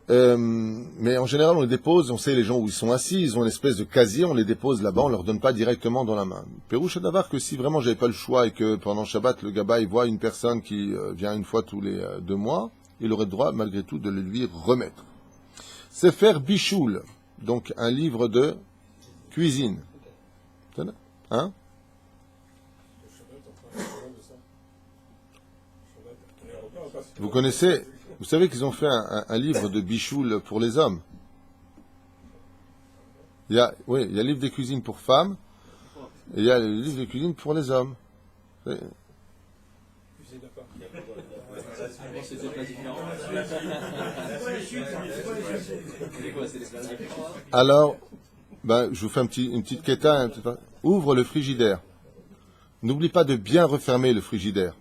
Mais en général, on les dépose, on sait les gens où ils sont assis, ils ont une espèce de casier, on les dépose là-bas, on leur donne pas directement dans la main. Pérouche d'avoir que si vraiment j'avais pas le choix et que pendant Shabbat, le Gaba, il voit une personne qui vient une fois tous les 2 mois, il aurait le droit, malgré tout, de le lui remettre. Sefer Bichoul, donc un livre de cuisine. Hein? Vous connaissez, vous savez qu'ils ont fait un livre de bichoul pour les hommes. Il y a le livre des cuisines pour femmes, et il y a le livre de cuisine pour les hommes. Alors, je vous fais une petite quêta. Ouvre le frigidaire. N'oublie pas de bien refermer le frigidaire.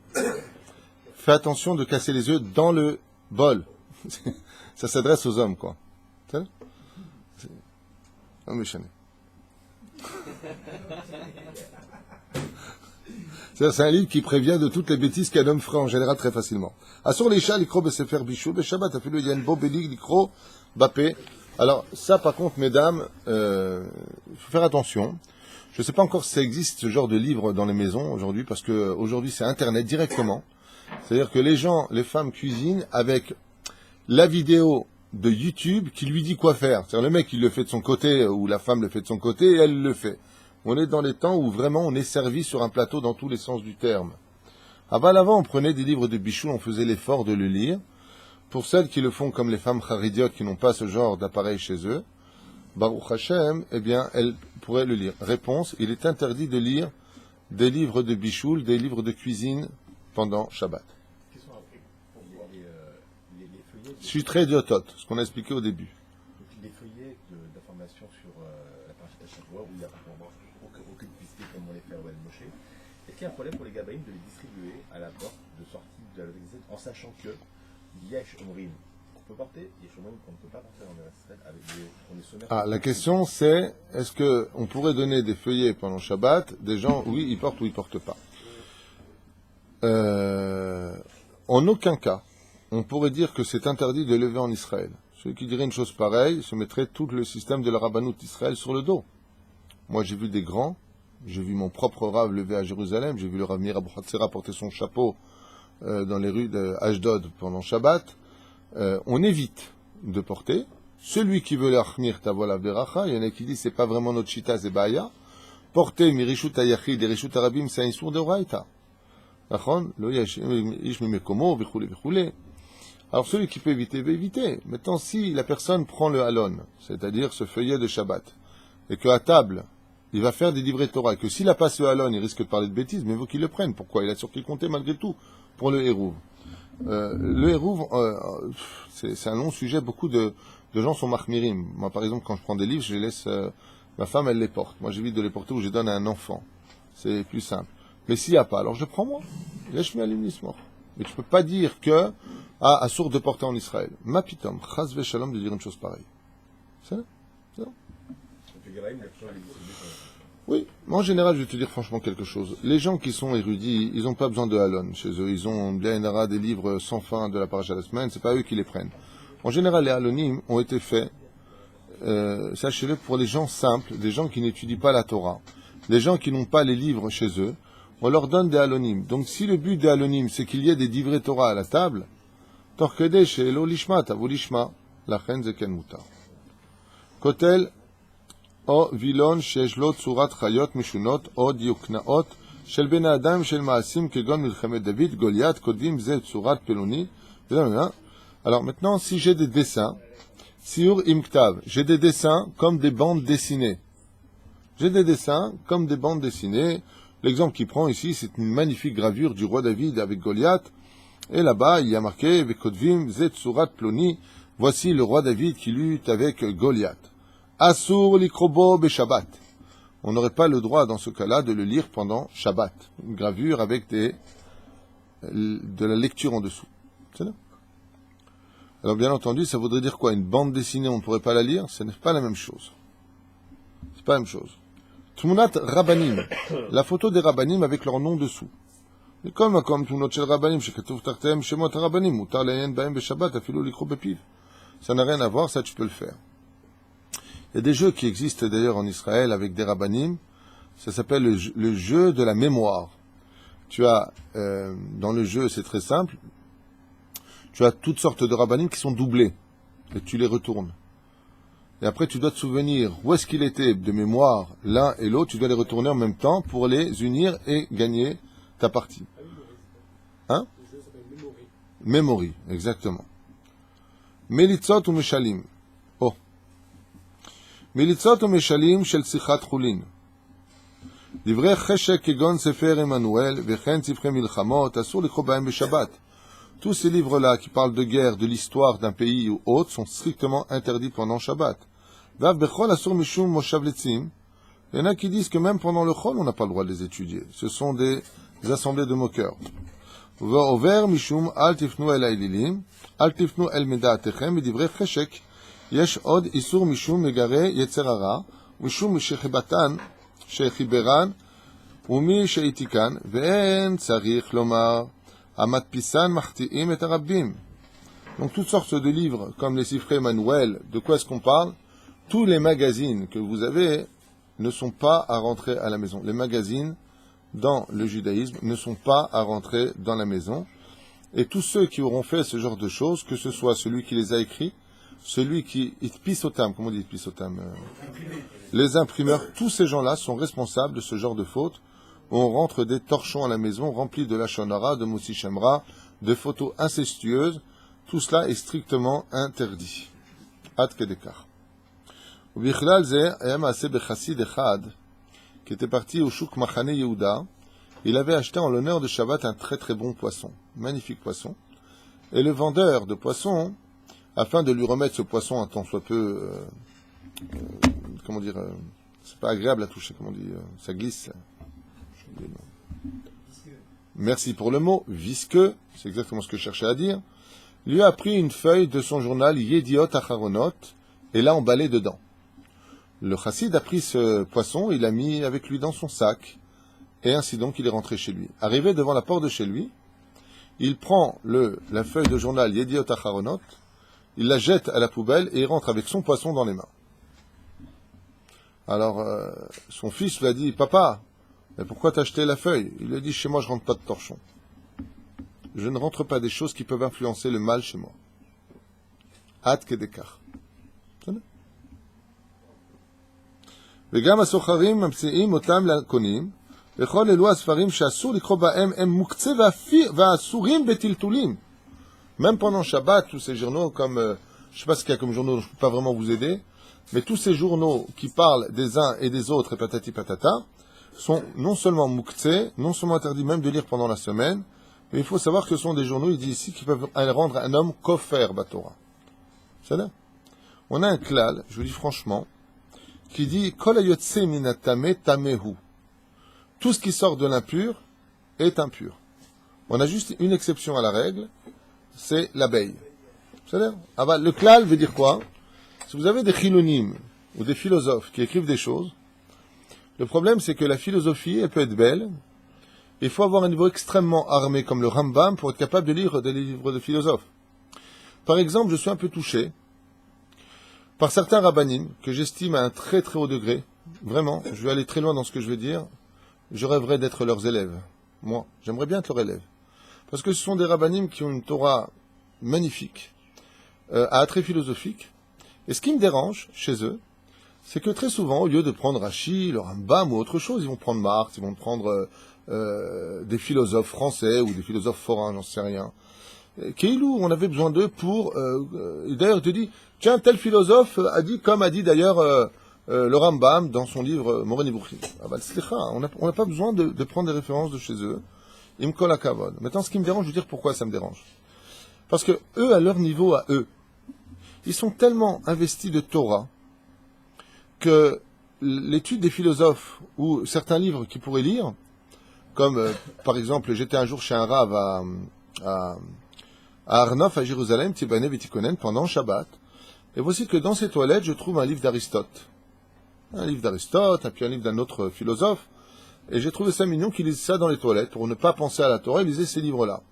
Fais attention de casser les œufs dans le bol. Ça s'adresse aux hommes, quoi. C'est un livre qui prévient de toutes les bêtises qu'un homme ferait en général très facilement. Assur les chats, l'ikro besefer bichou, beshabbat, afilou, il y a une bobélig, l'ikro, bapé. Alors, ça, par contre, mesdames, il faut faire attention. Je ne sais pas encore si ça existe, ce genre de livre dans les maisons aujourd'hui, parce que aujourd'hui, c'est Internet directement. C'est-à-dire que les femmes cuisinent avec la vidéo de YouTube qui lui dit quoi faire. C'est-à-dire le mec, il le fait de son côté, ou la femme le fait de son côté, et elle le fait. On est dans les temps où vraiment on est servi sur un plateau dans tous les sens du terme. Avant, on prenait des livres de bichoul, on faisait l'effort de le lire. Pour celles qui le font comme les femmes charidiotes qui n'ont pas ce genre d'appareil chez eux, Baruch Hashem, eh bien, elles pourraient le lire. Réponse, il est interdit de lire des livres de bichoul, des livres de cuisine pendant Shabbat. Question après, pour voir les feuillets. Je suis très idiotote, ce qu'on a expliqué au début. Donc, les feuillets d'information sur la partie à chaque fois, où il n'y a aucune publicité comme on les fait à Wal Moshe. Est-ce qu'il y a un problème pour les gabaïnes de les distribuer à la porte de sortie de la Vénézette en sachant que Yesh Omrim qu'on peut porter, Yesh Omrim qu'on ne peut pas porter dans le Israël avec on est sommaire. Ah, la question c'est, est-ce qu'on pourrait donner des feuillets pendant Shabbat, des gens, oui, ils portent ou ils portent pas. En aucun cas, on pourrait dire que c'est interdit de lever en Israël. Ceux qui diraient une chose pareille se mettraient tout le système de la Rabbanout d'Israël sur le dos. Moi, j'ai vu des grands, j'ai vu mon propre Rav lever à Jérusalem, j'ai vu le Rav Meir Abu Hatzera porter son chapeau dans les rues d'Ashdod pendant Shabbat. On évite de porter. Celui qui veut l'achmir tavol avderacha, il y en a qui disent c'est pas vraiment notre chita, c'est baya. Porter mirishut ayachid et rishut arabim, c'est un sourd de raïta. Alors celui qui peut éviter, va éviter. Maintenant, si la personne prend le halon, c'est-à-dire ce feuillet de Shabbat, et qu'à table, il va faire des livrets Torah, et que s'il n'a pas ce halon, il risque de parler de bêtises, mais il faut qu'il le prenne. Pourquoi? Il a sur qui compter malgré tout pour le hérouv. Le hérouv, c'est un long sujet. Beaucoup de gens sont mahmirim. Moi, par exemple, quand je prends des livres, je les laisse... ma femme, elle les porte. Moi, j'évite de les porter ou je les donne à un enfant. C'est plus simple. Mais s'il n'y a pas, alors je prends moi. Laisse-moi à l'imnismor. Et tu peux pas dire que, assour de porter en Israël. Ma pitom, chas v'shalom de dire une chose pareille. C'est ça? Les Gabaïm, il y a toujours les distribués. Oui, en général, je vais te dire franchement quelque chose. Les gens qui sont érudits, ils n'ont pas besoin de halon chez eux. Ils ont des livres sans fin de la paracha de la semaine, c'est pas eux qui les prennent. En général, les halonim ont été faits, sachez-le, pour les gens simples, des gens qui n'étudient pas la Torah, des gens qui n'ont pas les livres chez eux. On leur donne des halonim. Donc si le but des halonim, c'est qu'il y ait des divrei Torah à la table, torkede she'elo lishma, tavu lishma, lachen zeken mutar. Kotel, או וילון שיש לו צורת חיות משונות או דיוקנאות של בני אדם של מעשים כגון מלחמת דוד, גוליית, כותבים זה צורת פלוני. Alors maintenant, si j'ai des dessins, siur imktav, j'ai des dessins comme des bandes dessinées. J'ai des dessins comme des bandes dessinées. L'exemple qu'il prend ici, c'est une magnifique gravure du roi David avec Goliath. Et là-bas, il y a marqué, Vekotvim zet surat ploni, voici le roi David qui lutte avec Goliath. Asur likrobo be-Shabbat. On n'aurait pas le droit dans ce cas-là de le lire pendant Shabbat. Une gravure avec de la lecture en dessous. C'est là. Alors bien entendu, ça voudrait dire quoi? Une bande dessinée, on ne pourrait pas la lire? Ce n'est pas la même chose. C'est pas la même chose. Tmunat Rabbanim. La photo des Rabbanim avec leur nom dessous. Et comme Tmunot shel Rabbanim, shekatuv tartem shemot Rabbanim, mutar le'en ba'em be-Shabbat, afilu likro bepiv. Ça n'a rien à voir, ça tu peux le faire. Il y a des jeux qui existent d'ailleurs en Israël avec des rabbanim. Ça s'appelle le jeu de la mémoire. Tu as, dans le jeu, c'est très simple, tu as toutes sortes de rabbanim qui sont doublés. Et tu les retournes. Et après, tu dois te souvenir où est-ce qu'il était de mémoire l'un et l'autre. Tu dois les retourner en même temps pour les unir et gagner ta partie. Hein? Le jeu s'appelle Memory. Memory, exactement. Melitzot ou Meshalim. Oh. מליצות ומשלים של שיחת חולין. דברי חשק כגון ספר עמנואל וכן ספרי מלחמות אסור לקרוא בהם בשבת. Tous ces livres-là qui parlent de guerre, de l'histoire d'un pays ou autre sont strictement interdits pendant Shabbat. Vav bechol asur mishum moshav letzim. Il y en a qui disent que même pendant le chol, on n'a pas le droit de les étudier. Ce sont des assemblées de moqueurs. Over mishum al tifnu el aililim, al tifnu el medaatechem b'divrei cheshek. יש עוד איסור משום מגרה יצר הרע, משום שחיברן ומי שהעתיקן, ואין צריך לומר, המדפיסן מחטיאים את הרבים. Donc toutes sortes de livres, comme les Sifrei Manuel, de quoi est-ce qu'on parle? Tous les magazines que vous avez ne sont pas à rentrer à la maison. Les magazines, dans le judaïsme, ne sont pas à rentrer dans la maison. Et tous ceux qui auront fait ce genre de choses, que ce soit celui qui les a écrits, celui qui itpisotam, comment on dit itpisotam, les imprimeurs, tous ces gens-là sont responsables de ce genre de faute où on rentre des torchons à la maison remplis de lashon hara, de motzi shem ra, de photos incestueuses. Tout cela est strictement interdit. Ad kedekar. Ubichlal ze ayam aseh bechassid echad qui était parti au chouk Machane Yehuda. Il avait acheté en l'honneur de Shabbat un très très bon poisson, magnifique poisson. Et le vendeur de poissons, afin de lui remettre ce poisson un tant soit peu, comment dire, c'est pas agréable à toucher, comment on dit, ça glisse. Merci pour le mot, visqueux, c'est exactement ce que je cherchais à dire. Lui a pris une feuille de son journal Yediot Acharonot et l'a emballé dedans. Le chassid a pris ce poisson, il l'a mis avec lui dans son sac, et ainsi donc il est rentré chez lui. Arrivé devant la porte de chez lui, il prend la feuille de journal Yediot Acharonot, il la jette à la poubelle et il rentre avec son poisson dans les mains. Alors, son fils lui a dit, « Papa, mais pourquoi t'as acheté la feuille ?» Il lui a dit, « Chez moi, je rentre pas de torchon. Je ne rentre pas des choses qui peuvent influencer le mal chez moi. » Ad kedekar. וגם הסוחרים ממציאים אותם לקונים, וכל אלו הספרים שאסור לקרוא בהם הם מוקצה ואסורים בטלטולים. Même pendant Shabbat, tous ces journaux, comme, je ne sais pas ce qu'il y a comme journaux, je ne peux pas vraiment vous aider, mais tous ces journaux qui parlent des uns et des autres, et patati patata, sont non seulement muktzeh, non seulement interdits même de lire pendant la semaine, mais il faut savoir que ce sont des journaux, il dit ici, qui peuvent rendre un homme kofer batora. C'est là. On a un klal, je vous dis franchement, qui dit kol hayotse minatame tamehu. Tout ce qui sort de l'impur est impur. On a juste une exception à la règle, c'est l'abeille. C'est-à-dire, le klal veut dire quoi? Si vous avez des chilonim ou des philosophes qui écrivent des choses, le problème c'est que la philosophie, elle peut être belle. Il faut avoir un niveau extrêmement armé comme le Rambam pour être capable de lire des livres de philosophes. Par exemple, je suis un peu touché par certains rabbanim que j'estime à un très très haut degré. Vraiment, je vais aller très loin dans ce que je vais dire. Je rêverais d'être leurs élèves. Moi, j'aimerais bien être leur élève. Parce que ce sont des rabbanim qui ont une Torah magnifique, à attrait philosophique. Et ce qui me dérange chez eux, c'est que très souvent, au lieu de prendre Rashi, le Rambam ou autre chose, ils vont prendre Marx, ils vont prendre des philosophes français ou des philosophes forains, j'en sais rien. Keilou, on avait besoin d'eux pour... d'ailleurs, il te dit, tiens, tel philosophe a dit, comme a dit d'ailleurs le Rambam dans son livre Moreh Nevuchim. On n'a pas besoin de prendre des références de chez eux. Imkol hakavod. Maintenant, ce qui me dérange, je veux dire pourquoi ça me dérange. Parce que eux, à leur niveau, à eux, ils sont tellement investis de Torah que l'étude des philosophes ou certains livres qu'ils pourraient lire, comme par exemple, j'étais un jour chez un rave à Arnof, à Jérusalem, Tibane Vitikonen, pendant Shabbat, et voici que dans ces toilettes, je trouve un livre d'Aristote. Un livre d'Aristote, et puis un livre d'un autre philosophe, et j'ai trouvé ça mignon qu'ils lisent ça dans les toilettes, pour ne pas penser à la Torah, ils lisaient ces livres-là.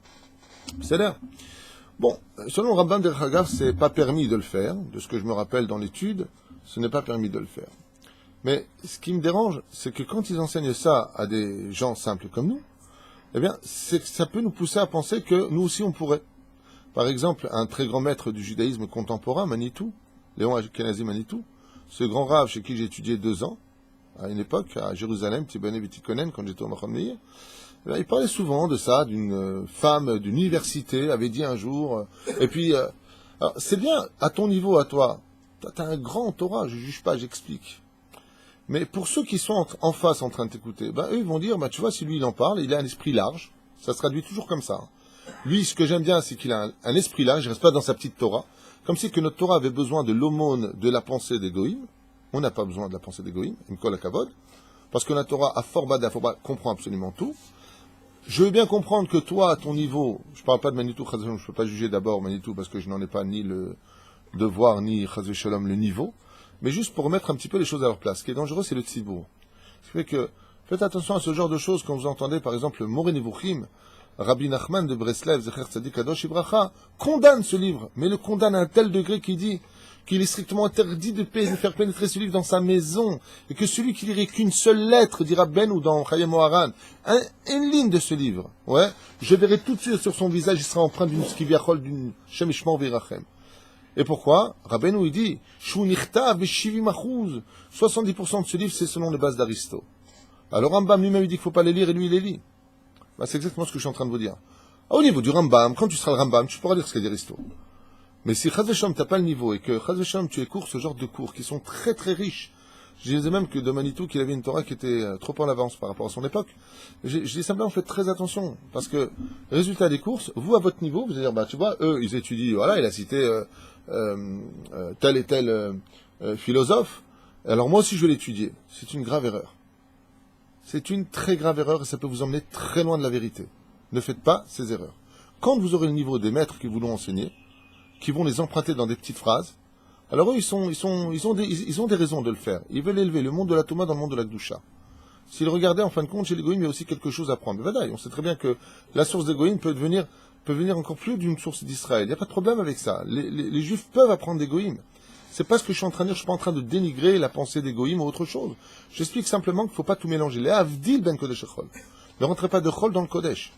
C'est l'air. Bon, selon Rabban Der Hagav, c'est pas permis de le faire, de ce que je me rappelle dans l'étude, ce n'est pas permis de le faire. Mais ce qui me dérange, c'est que quand ils enseignent ça à des gens simples comme nous, eh bien, ça peut nous pousser à penser que nous aussi on pourrait. Par exemple, un très grand maître du judaïsme contemporain, Manitou, Léon Ashkenazi Manitou, ce grand rave chez qui j'ai étudié 2 ans, à une époque, à Jérusalem, Tibane Vitikonen, quand j'étais au Machon Meir, il parlait souvent de ça, d'une femme d'une université, avait dit un jour, et puis, alors, c'est bien, à ton niveau, à toi, t'as un grand Torah, je juge pas, j'explique. Mais pour ceux qui sont en face en train de t'écouter, eux, ils vont dire, tu vois, si lui, il en parle, il a un esprit large, ça se traduit toujours comme ça. Lui, ce que j'aime bien, c'est qu'il a un esprit large, il reste pas dans sa petite Torah, comme si que notre Torah avait besoin de l'aumône de la pensée des goïms. On n'a pas besoin de la pensée des goïms, Imkol hakavod, parce que la Torah, à Forba, comprend absolument tout. Je veux bien comprendre que toi, à ton niveau, je ne parle pas de Manitou, je ne peux pas juger d'abord Manitou parce que je n'en ai pas ni le devoir, ni Chazvé Shalom, le niveau, mais juste pour remettre un petit peu les choses à leur place. Ce qui est dangereux, c'est le tzibour. Ce qui fait que, faites attention à ce genre de choses quand vous entendez, par exemple, le Moreh Nevuchim, Rabbi Nachman de Breslev, Zecher Tzadik Kadosh Ibracha, condamne ce livre, mais le condamne à un tel degré qu'il dit qu'il est strictement interdit de faire pénétrer ce livre dans sa maison, et que celui qui lirait qu'une seule lettre, dira Ben ou dans Chayem Oharan, une ligne de ce livre, ouais, je verrai tout de suite sur son visage, il sera empreint d'une skiviachol, d'une shemishman virachem. Et pourquoi? Rabbeinu, il dit, Shu nichta veshivim achuz, 70% de ce livre, c'est selon les bases d'Aristo. Alors Rambam lui-même, il dit qu'il ne faut pas les lire, et lui, il les lit. C'est exactement ce que je suis en train de vous dire. Au niveau du Rambam, quand tu seras le Rambam, tu pourras lire ce qu'a dit Aristo. Mais si Chaz v'Shalom t'as pas le niveau et que Chaz v'Shalom tu écoutes ce genre de cours qui sont très très riches, je disais même que de Manitou qu'il avait une Torah qui était trop en avance par rapport à son époque. Je dis simplement faites très attention parce que résultat des courses, vous à votre niveau, vous allez dire tu vois eux ils étudient voilà il a cité tel et tel philosophe. Alors moi aussi je vais l'étudier. C'est une grave erreur. C'est une très grave erreur et ça peut vous emmener très loin de la vérité. Ne faites pas ces erreurs. Quand vous aurez le niveau des maîtres qui vous l'ont enseigné, qui vont les emprunter dans des petites phrases. Alors eux, ils ont des raisons de le faire. Ils veulent élever le monde de la Touma dans le monde de la Gdusha. S'ils regardaient, en fin de compte, chez les Goïms, il y a aussi quelque chose à prendre. Vadaï, on sait très bien que la source des Goïms peut venir encore plus d'une source d'Israël. Il n'y a pas de problème avec ça. Les Juifs peuvent apprendre des Goïms. C'est pas ce que je suis en train de dire. Je suis pas en train de dénigrer la pensée des Goïms ou autre chose. J'explique simplement qu'il ne faut pas tout mélanger. Les Avdil ben Kodesh et Chol. Ne rentrez pas de Chol dans le Kodesh.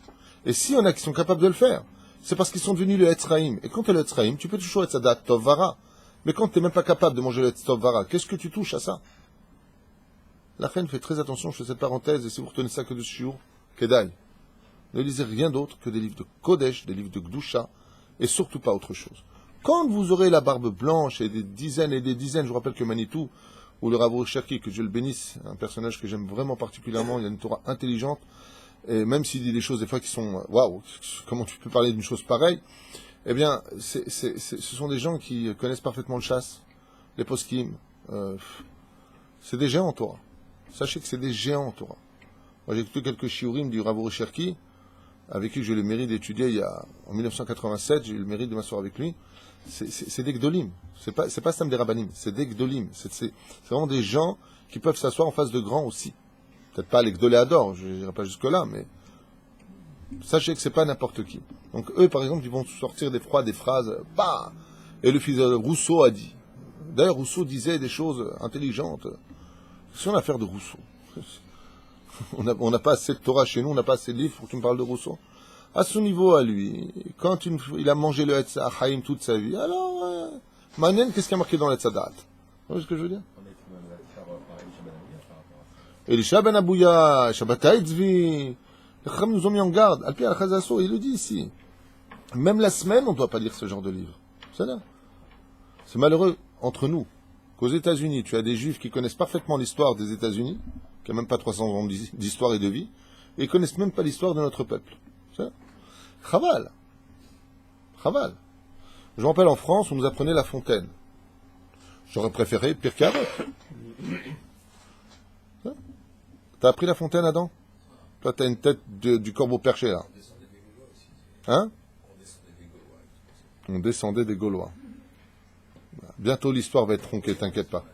Et s'il y en a qui sont capables de le faire, c'est parce qu'ils sont devenus le Etzraïm. Et quand tu es le Etzraïm, tu peux toujours être Sadat Tov Vara. Mais quand tu n'es même pas capable de manger le Tov Vara, qu'est-ce que tu touches à ça? La reine fait très attention, je fais cette parenthèse, et si vous retenez ça que de Shiur, Kedai. Ne lisez rien d'autre que des livres de Kodesh, des livres de Gdusha, et surtout pas autre chose. Quand vous aurez la barbe blanche et des dizaines, je vous rappelle que Manitou, ou le Rav Cherki, que Dieu le bénisse, un personnage que j'aime vraiment particulièrement, il a une Torah intelligente, et même s'il dit des choses des fois qui sont waouh, comment tu peux parler d'une chose pareille? Eh bien, ce sont des gens qui connaissent parfaitement le chasse, les poskim. C'est des géants en Torah. Sachez que c'est des géants en Torah. Moi, j'ai écouté quelques shiurim du Rav Cherki. avec qui j'ai eu le mérite d'étudier en 1987, j'ai eu le mérite de m'asseoir avec lui, c'est des gdolim. C'est pas Stam des rabbanim, c'est des gdolim. C'est vraiment des gens qui peuvent s'asseoir en face de grands aussi. Peut-être pas les gdoléadors, je n'irai pas jusque-là, mais sachez que c'est pas n'importe qui. Donc eux, par exemple, ils vont sortir des phrases, bah. Et le fils de Rousseau a dit. D'ailleurs, Rousseau disait des choses intelligentes. C'est une affaire de Rousseau. On n'a pas assez de Torah chez nous, on n'a pas assez de livres pour que tu me parles de Rousseau. À son niveau, à lui, quand il a mangé le Etz Hachaim toute sa vie, alors, Manen, qu'est-ce qu'il y a marqué dans l'Etz Hadat? Vous voyez ce que je veux dire? Elisha ben Abouya, Shabbat Haitzvi, les Chacham nous ont mis en garde. Alpi al-Chazasso, il le dit ici. Même la semaine, on ne doit pas lire ce genre de livre. C'est là. C'est malheureux entre nous qu'aux États-Unis, tu as des Juifs qui connaissent parfaitement l'histoire des États-Unis, qui n'ont même pas 300 ans d'histoire et de vie, et ils ne connaissent même pas l'histoire de notre peuple. C'est ça. Chaval. Chaval. Je me rappelle, en France, on nous apprenait La Fontaine. J'aurais préféré Pirkei Avot. T'as appris La Fontaine, Adam? Toi, t'as une tête du corbeau perché, là. Hein? On descendait des Gaulois. Bientôt, l'histoire va être tronquée, t'inquiète pas.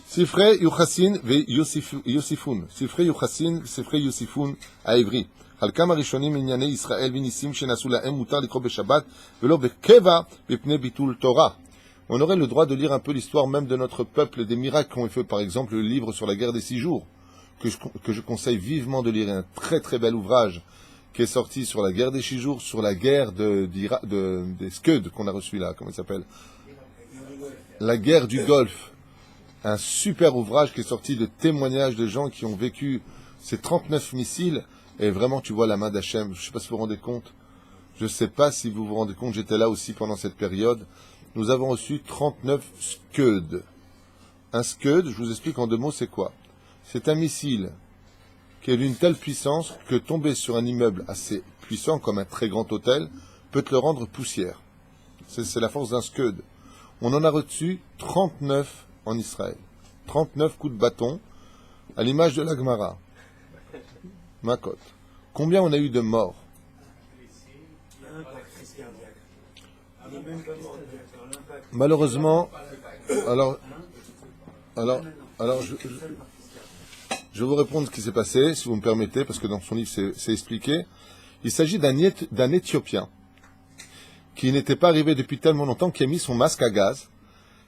Sifrei Yuchassin ve Yosifun. Sifrei Yuchassin, Sifrei Yosifun, à Évry. חלקם הראשונים מענייני ישראל וניסים שנעשו להם מותר לקרוא בשבת ולא בקבע מפני ביטול תורה. On aurait le droit de lire un peu l'histoire même de notre peuple et des miracles qu'ont fait, par exemple, le livre sur la guerre des 6 jours, que je conseille vivement de lire. Un très très bel ouvrage qui est sorti sur la guerre des 6 jours, sur la guerre des Scud qu'on a reçu là, comment il s'appelle? La guerre du Golfe. Un super ouvrage qui est sorti de témoignages de gens qui ont vécu ces 39 missiles. Et vraiment, tu vois la main d'Hachem. Je ne sais pas si vous vous rendez compte. Je ne sais pas si vous vous rendez compte. J'étais là aussi pendant cette période. Nous avons reçu 39 Scud. Un Scud, je vous explique en 2 mots, c'est quoi? C'est un missile qui est d'une telle puissance que tomber sur un immeuble assez puissant, comme un très grand hôtel, peut te le rendre poussière. C'est la force d'un Scud. On en a reçu 39 en Israël. 39 coups de bâton, à l'image de la Gemara. Makot. Combien on a eu de morts? Malheureusement, alors je vais vous répondre ce qui s'est passé, si vous me permettez, parce que dans son livre c'est expliqué. Il s'agit d'un Éthiopien qui n'était pas arrivé depuis tellement longtemps, qui a mis son masque à gaz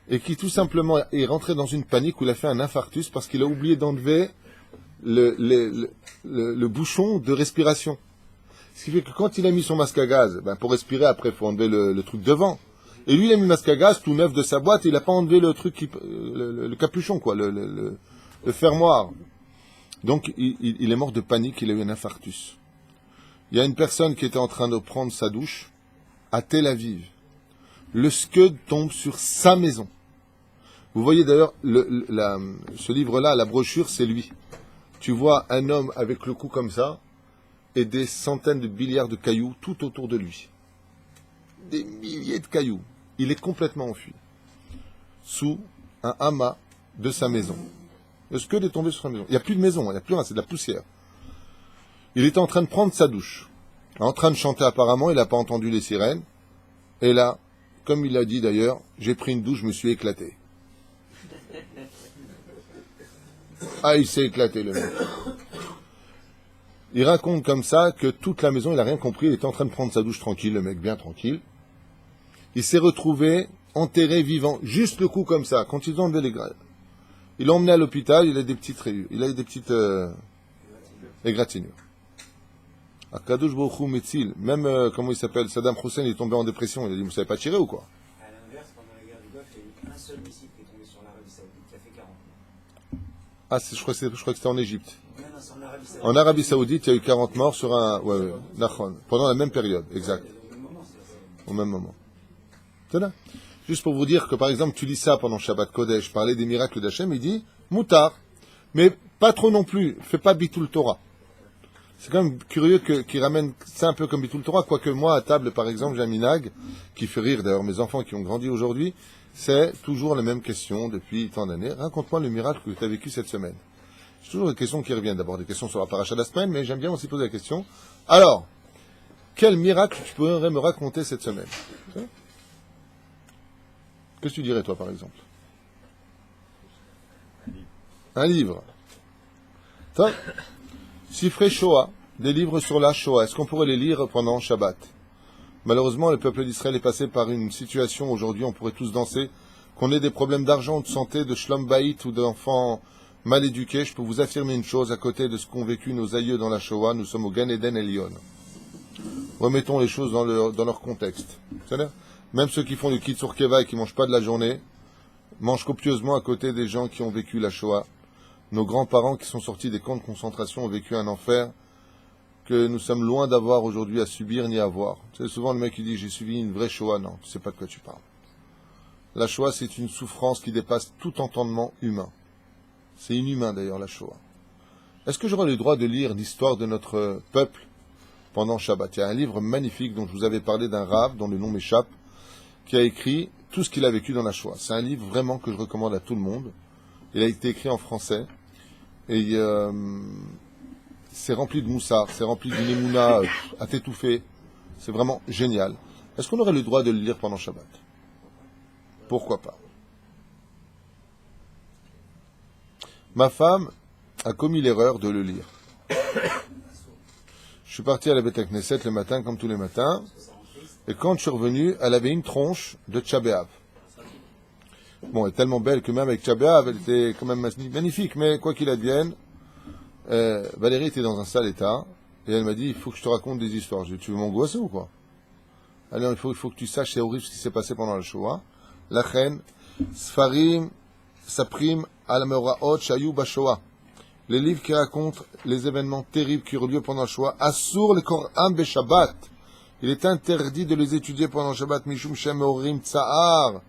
et qui tout simplement est rentré dans une panique où il a fait un infarctus parce qu'il a oublié d'enlever le bouchon de respiration. Ce qui fait que quand il a mis son masque à gaz, pour respirer, après, il faut enlever le truc devant. Et lui, il a mis le masque à gaz tout neuf de sa boîte, et il n'a pas enlevé le truc, le capuchon, quoi, le fermoir. Donc, il est mort de panique, il a eu un infarctus. Il y a une personne qui était en train de prendre sa douche à Tel Aviv. Le Scud tombe sur sa maison. Vous voyez d'ailleurs, ce livre-là, la brochure, c'est lui. Tu vois un homme avec le cou comme ça, et des centaines de milliards de cailloux tout autour de lui. Des milliers de cailloux. Il est complètement enfui. Sous un hamac de sa maison. Le Scud est tombé sur sa maison. Il n'y a plus de maison, il n'y a plus rien, c'est de la poussière. Il était en train de prendre sa douche. En train de chanter apparemment, il n'a pas entendu les sirènes. Et là, comme il a dit d'ailleurs, j'ai pris une douche, je me suis éclaté. Ah, il s'est éclaté, le mec. Il raconte comme ça que toute la maison, il n'a rien compris. Il était en train de prendre sa douche tranquille, le mec, bien tranquille. Il s'est retrouvé enterré vivant, juste le cou comme ça, quand ils ont enlevé les grades. Il l'a emmené à l'hôpital, il a des petites rayures, il a des petites égratignures. Akadosh Baruch Hu Metzil, même, comment il s'appelle, Saddam Hussein, il est tombé en dépression. Il a dit, vous savez pas tirer ou quoi? À l'inverse, pendant la guerre du Golfe, il y a eu un seul missile qui est tombé sur l'Arabie Saoudite, qui a fait 40 morts. Ah, je crois que c'était en Égypte. Non, c'est en Arabie Saoudite. En Arabie Saoudite, il y a eu 40 morts sur un... Ouais, pendant la même période, exact. Au même moment. C'est là. Juste pour vous dire que, par exemple, tu lis ça pendant Shabbat Kodesh, parler des miracles d'Hachem, il dit, Moutar, mais pas trop non plus, fais pas Bitul Torah. C'est quand même curieux qu'il ramène ça un peu comme Bitul Torah, quoique moi, à table, par exemple, j'ai un minag, qui fait rire d'ailleurs mes enfants qui ont grandi aujourd'hui, c'est toujours la même question depuis tant d'années. Raconte-moi le miracle que tu as vécu cette semaine. C'est toujours des questions qui reviennent. D'abord des questions sur la paracha de la semaine, mais j'aime bien aussi poser la question. Alors, quel miracle tu pourrais me raconter cette semaine? Qu'est-ce que tu dirais toi par exemple? Un livre. Top. Sifrei Shoah, des livres sur la Shoah. Est-ce qu'on pourrait les lire pendant Shabbat? Malheureusement, le peuple d'Israël est passé par une situation, aujourd'hui, on pourrait tous danser, qu'on ait des problèmes d'argent, de santé, de shlom bayit ou d'enfants mal éduqués. Je peux vous affirmer une chose, à côté de ce qu'ont vécu nos aïeux dans la Shoah, nous sommes au Gan Eden Elyon. Remettons les choses dans leur contexte. C'est-à-dire, même ceux qui font du Kitzur Keva et qui ne mangent pas de la journée, mangent copieusement à côté des gens qui ont vécu la Shoah. Nos grands-parents qui sont sortis des camps de concentration ont vécu un enfer que nous sommes loin d'avoir aujourd'hui à subir ni à voir. C'est souvent le mec qui dit « j'ai suivi une vraie Shoah ». Non, tu ne sais pas de quoi tu parles. La Shoah, c'est une souffrance qui dépasse tout entendement humain. C'est inhumain d'ailleurs, la Shoah. Est-ce que j'aurai le droit de lire l'histoire de notre peuple pendant Shabbat? Il y a un livre magnifique dont je vous avais parlé d'un rave, dont le nom m'échappe, qui a écrit tout ce qu'il a vécu dans la Shoah. C'est un livre vraiment que je recommande à tout le monde. Il a été écrit en français. Et c'est rempli de moussard, c'est rempli d'une émouna à t'étouffer. C'est vraiment génial. Est-ce qu'on aurait le droit de le lire pendant Shabbat? Pourquoi pas? Ma femme a commis l'erreur de le lire. Je suis parti à la Beth Knesset le matin, comme tous les matins, et quand je suis revenu, elle avait une tronche de Tcha B'Av. Bon, elle est tellement belle que même avec Tcha B'Av, elle était quand même magnifique, mais quoi qu'il advienne, Valérie était dans un sale état, et elle m'a dit, il faut que je te raconte des histoires. Je lui ai dit, tu veux m'angoisser ou quoi? Alors, il faut que tu saches, c'est horrible ce qui s'est passé pendant la Shoah. La reine, Sfarim, Saprim, Al-Meoraot, Shayu, Bashoah. Les livres qui racontent les événements terribles qui ont lieu pendant la Shoah. Assur le Kor'an be Shabbat. Il est interdit de les étudier pendant Shabbat, Mishum Shem Orim Tsa'ar.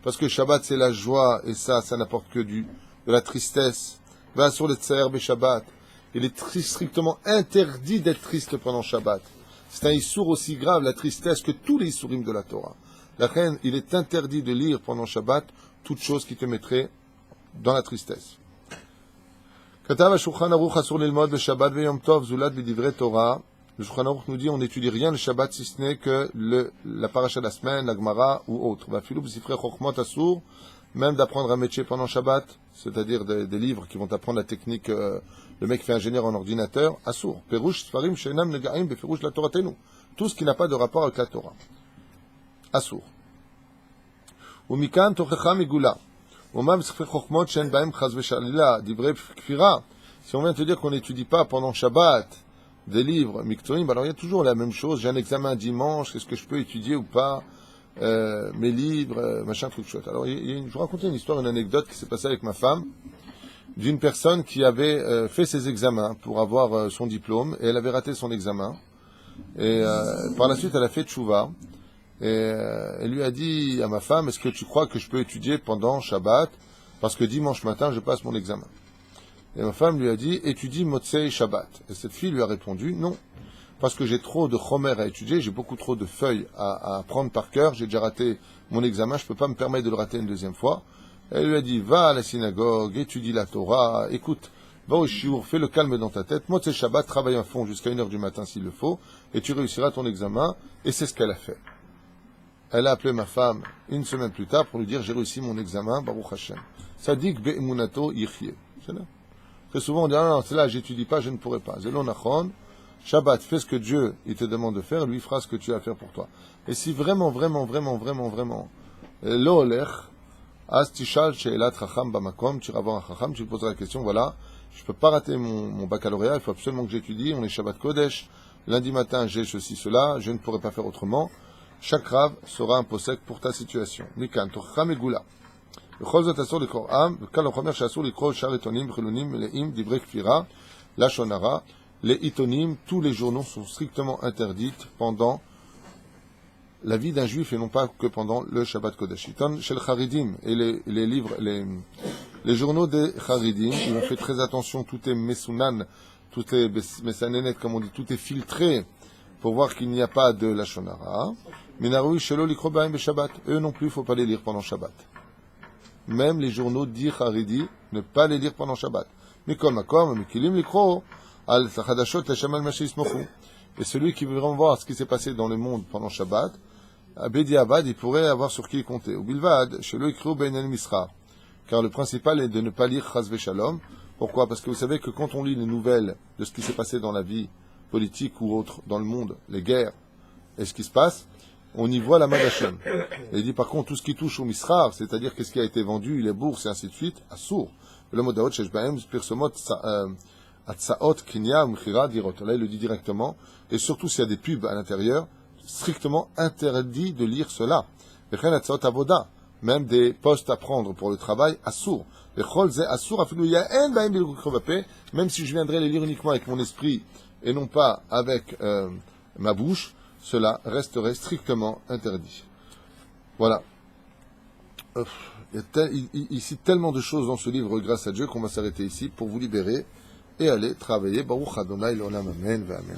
Parce que Shabbat c'est la joie, et ça n'apporte que de la tristesse. Va sur le Tsa'ar be Shabbat. Il est strictement interdit d'être triste pendant Shabbat. C'est un issour aussi grave, la tristesse, que tous les issourim de la Torah. La reine, il est interdit de lire pendant Shabbat toute chose qui te mettrait dans la tristesse. Katav HaShulchan Aruch Asur Lilmod B'Shabbat V'Yom Tov Zulat B'Divrei Torah. Le Shulchan Aruch nous dit on n'étudie rien le Shabbat si ce n'est que la paracha de la semaine, la Gemara ou autre. V'Afilu B'Sifrei Chochmot Asur, même d'apprendre un métier pendant Shabbat, c'est-à-dire des livres qui vont apprendre la technique, le mec fait ingénieur en ordinateur, Asur. Perush Sfarim Sheinam Negaim Befirush la Toratenu. Tout ce qui n'a pas de rapport avec la Torah. Asur. Umikan Tochecha Megula. Si on vient te dire qu'on n'étudie pas pendant Shabbat des livres miktoïm, alors il y a toujours la même chose. J'ai un examen dimanche, est-ce que je peux étudier ou pas mes livres, machin, truc chouette. Alors je vous racontais une histoire, une anecdote qui s'est passée avec ma femme, d'une personne qui avait fait ses examens pour avoir son diplôme, et elle avait raté son examen. Et par la suite, elle a fait tchouva. Et elle lui a dit à ma femme, est-ce que tu crois que je peux étudier pendant Shabbat, parce que dimanche matin, je passe mon examen? Et ma femme lui a dit, étudie Motzei Shabbat. Et cette fille lui a répondu, non, parce que j'ai trop de chomer à étudier, j'ai beaucoup trop de feuilles à prendre par cœur, j'ai déjà raté mon examen, je ne peux pas me permettre de le rater une deuxième fois. Elle lui a dit, va à la synagogue, étudie la Torah, écoute, va au shiur, fais le calme dans ta tête, Motzei Shabbat, travaille à fond jusqu'à 1h du matin s'il le faut, et tu réussiras ton examen, et c'est ce qu'elle a fait. Elle a appelé ma femme une semaine plus tard pour lui dire j'ai réussi mon examen, Baruch Hashem. Sadik be'emunato yichye. C'est là. Très souvent on dit ah non, c'est là, j'étudie pas, je ne pourrai pas. Zelon nachon, Shabbat, fais ce que Dieu il te demande de faire, lui fera ce que tu as à faire pour toi. Et si vraiment, lo olech, as tishal she'elat chacham bamakom, tu iras voir un chacham, tu lui poseras la question, voilà, je peux pas rater mon baccalauréat, il faut absolument que j'étudie, on est Shabbat Kodesh, lundi matin j'ai ceci, cela, je ne pourrai pas faire autrement. Chaque rave sera un posek pour ta situation. Mikan, Torcha Megula. B'chol zot asur likro am, v'kal ochomer she'asur likro shar itonim, v'chilunim, le'im, divrei kfira, lashon hara. Les itonim, tous les journaux sont strictement interdits pendant la vie d'un juif et non pas que pendant le Shabbat Kodesh. Iton shel Charidim, et les livres, les journaux des Charidim, ils ont fait très attention, tout est mesunan, tout est mesanenet, comme on dit, tout est filtré pour voir qu'il n'y a pas de lashon hara. Minaroui shelo likro b'aim b'Shabbat. Eux non plus, il ne faut pas les lire pendant Shabbat. Même les journaux dits Haridi, ne pas les lire pendant Shabbat. Mikol Makom, Mikilim Likro, Al Chadashot, Leshem Al-Mashi Ismochu. Et celui qui veut vraiment voir ce qui s'est passé dans le monde pendant Shabbat, à Bediavad, il pourrait avoir sur qui compter. Ou Bilvad, chez le Ikro Ben El Misra. Car le principal est de ne pas lire Chazve Shalom. Pourquoi? Parce que vous savez que quand on lit les nouvelles de ce qui s'est passé dans la vie politique ou autre, dans le monde, les guerres, et ce qui se passe, on y voit la main d'Hachem. Et il dit par contre, tout ce qui touche au Misrar, c'est-à-dire qu'est-ce qui a été vendu, les bourses et ainsi de suite, à sourd. Le mot d'Aot, Sheshbahem, Spirsomot, Atsaot, Kinya, Mchira, Dirot. Là, il le dit directement. Et surtout, s'il y a des pubs à l'intérieur, strictement interdit de lire cela. Vechen Atsaot Avoda. Même des postes à prendre pour le travail, assour. Même si je viendrais les lire uniquement avec mon esprit et non pas avec ma bouche, cela resterait strictement interdit. Voilà. Il y a ici tellement de choses dans ce livre, grâce à Dieu, qu'on va s'arrêter ici pour vous libérer et aller travailler. Baruch Adonai l'olam, amen, amen.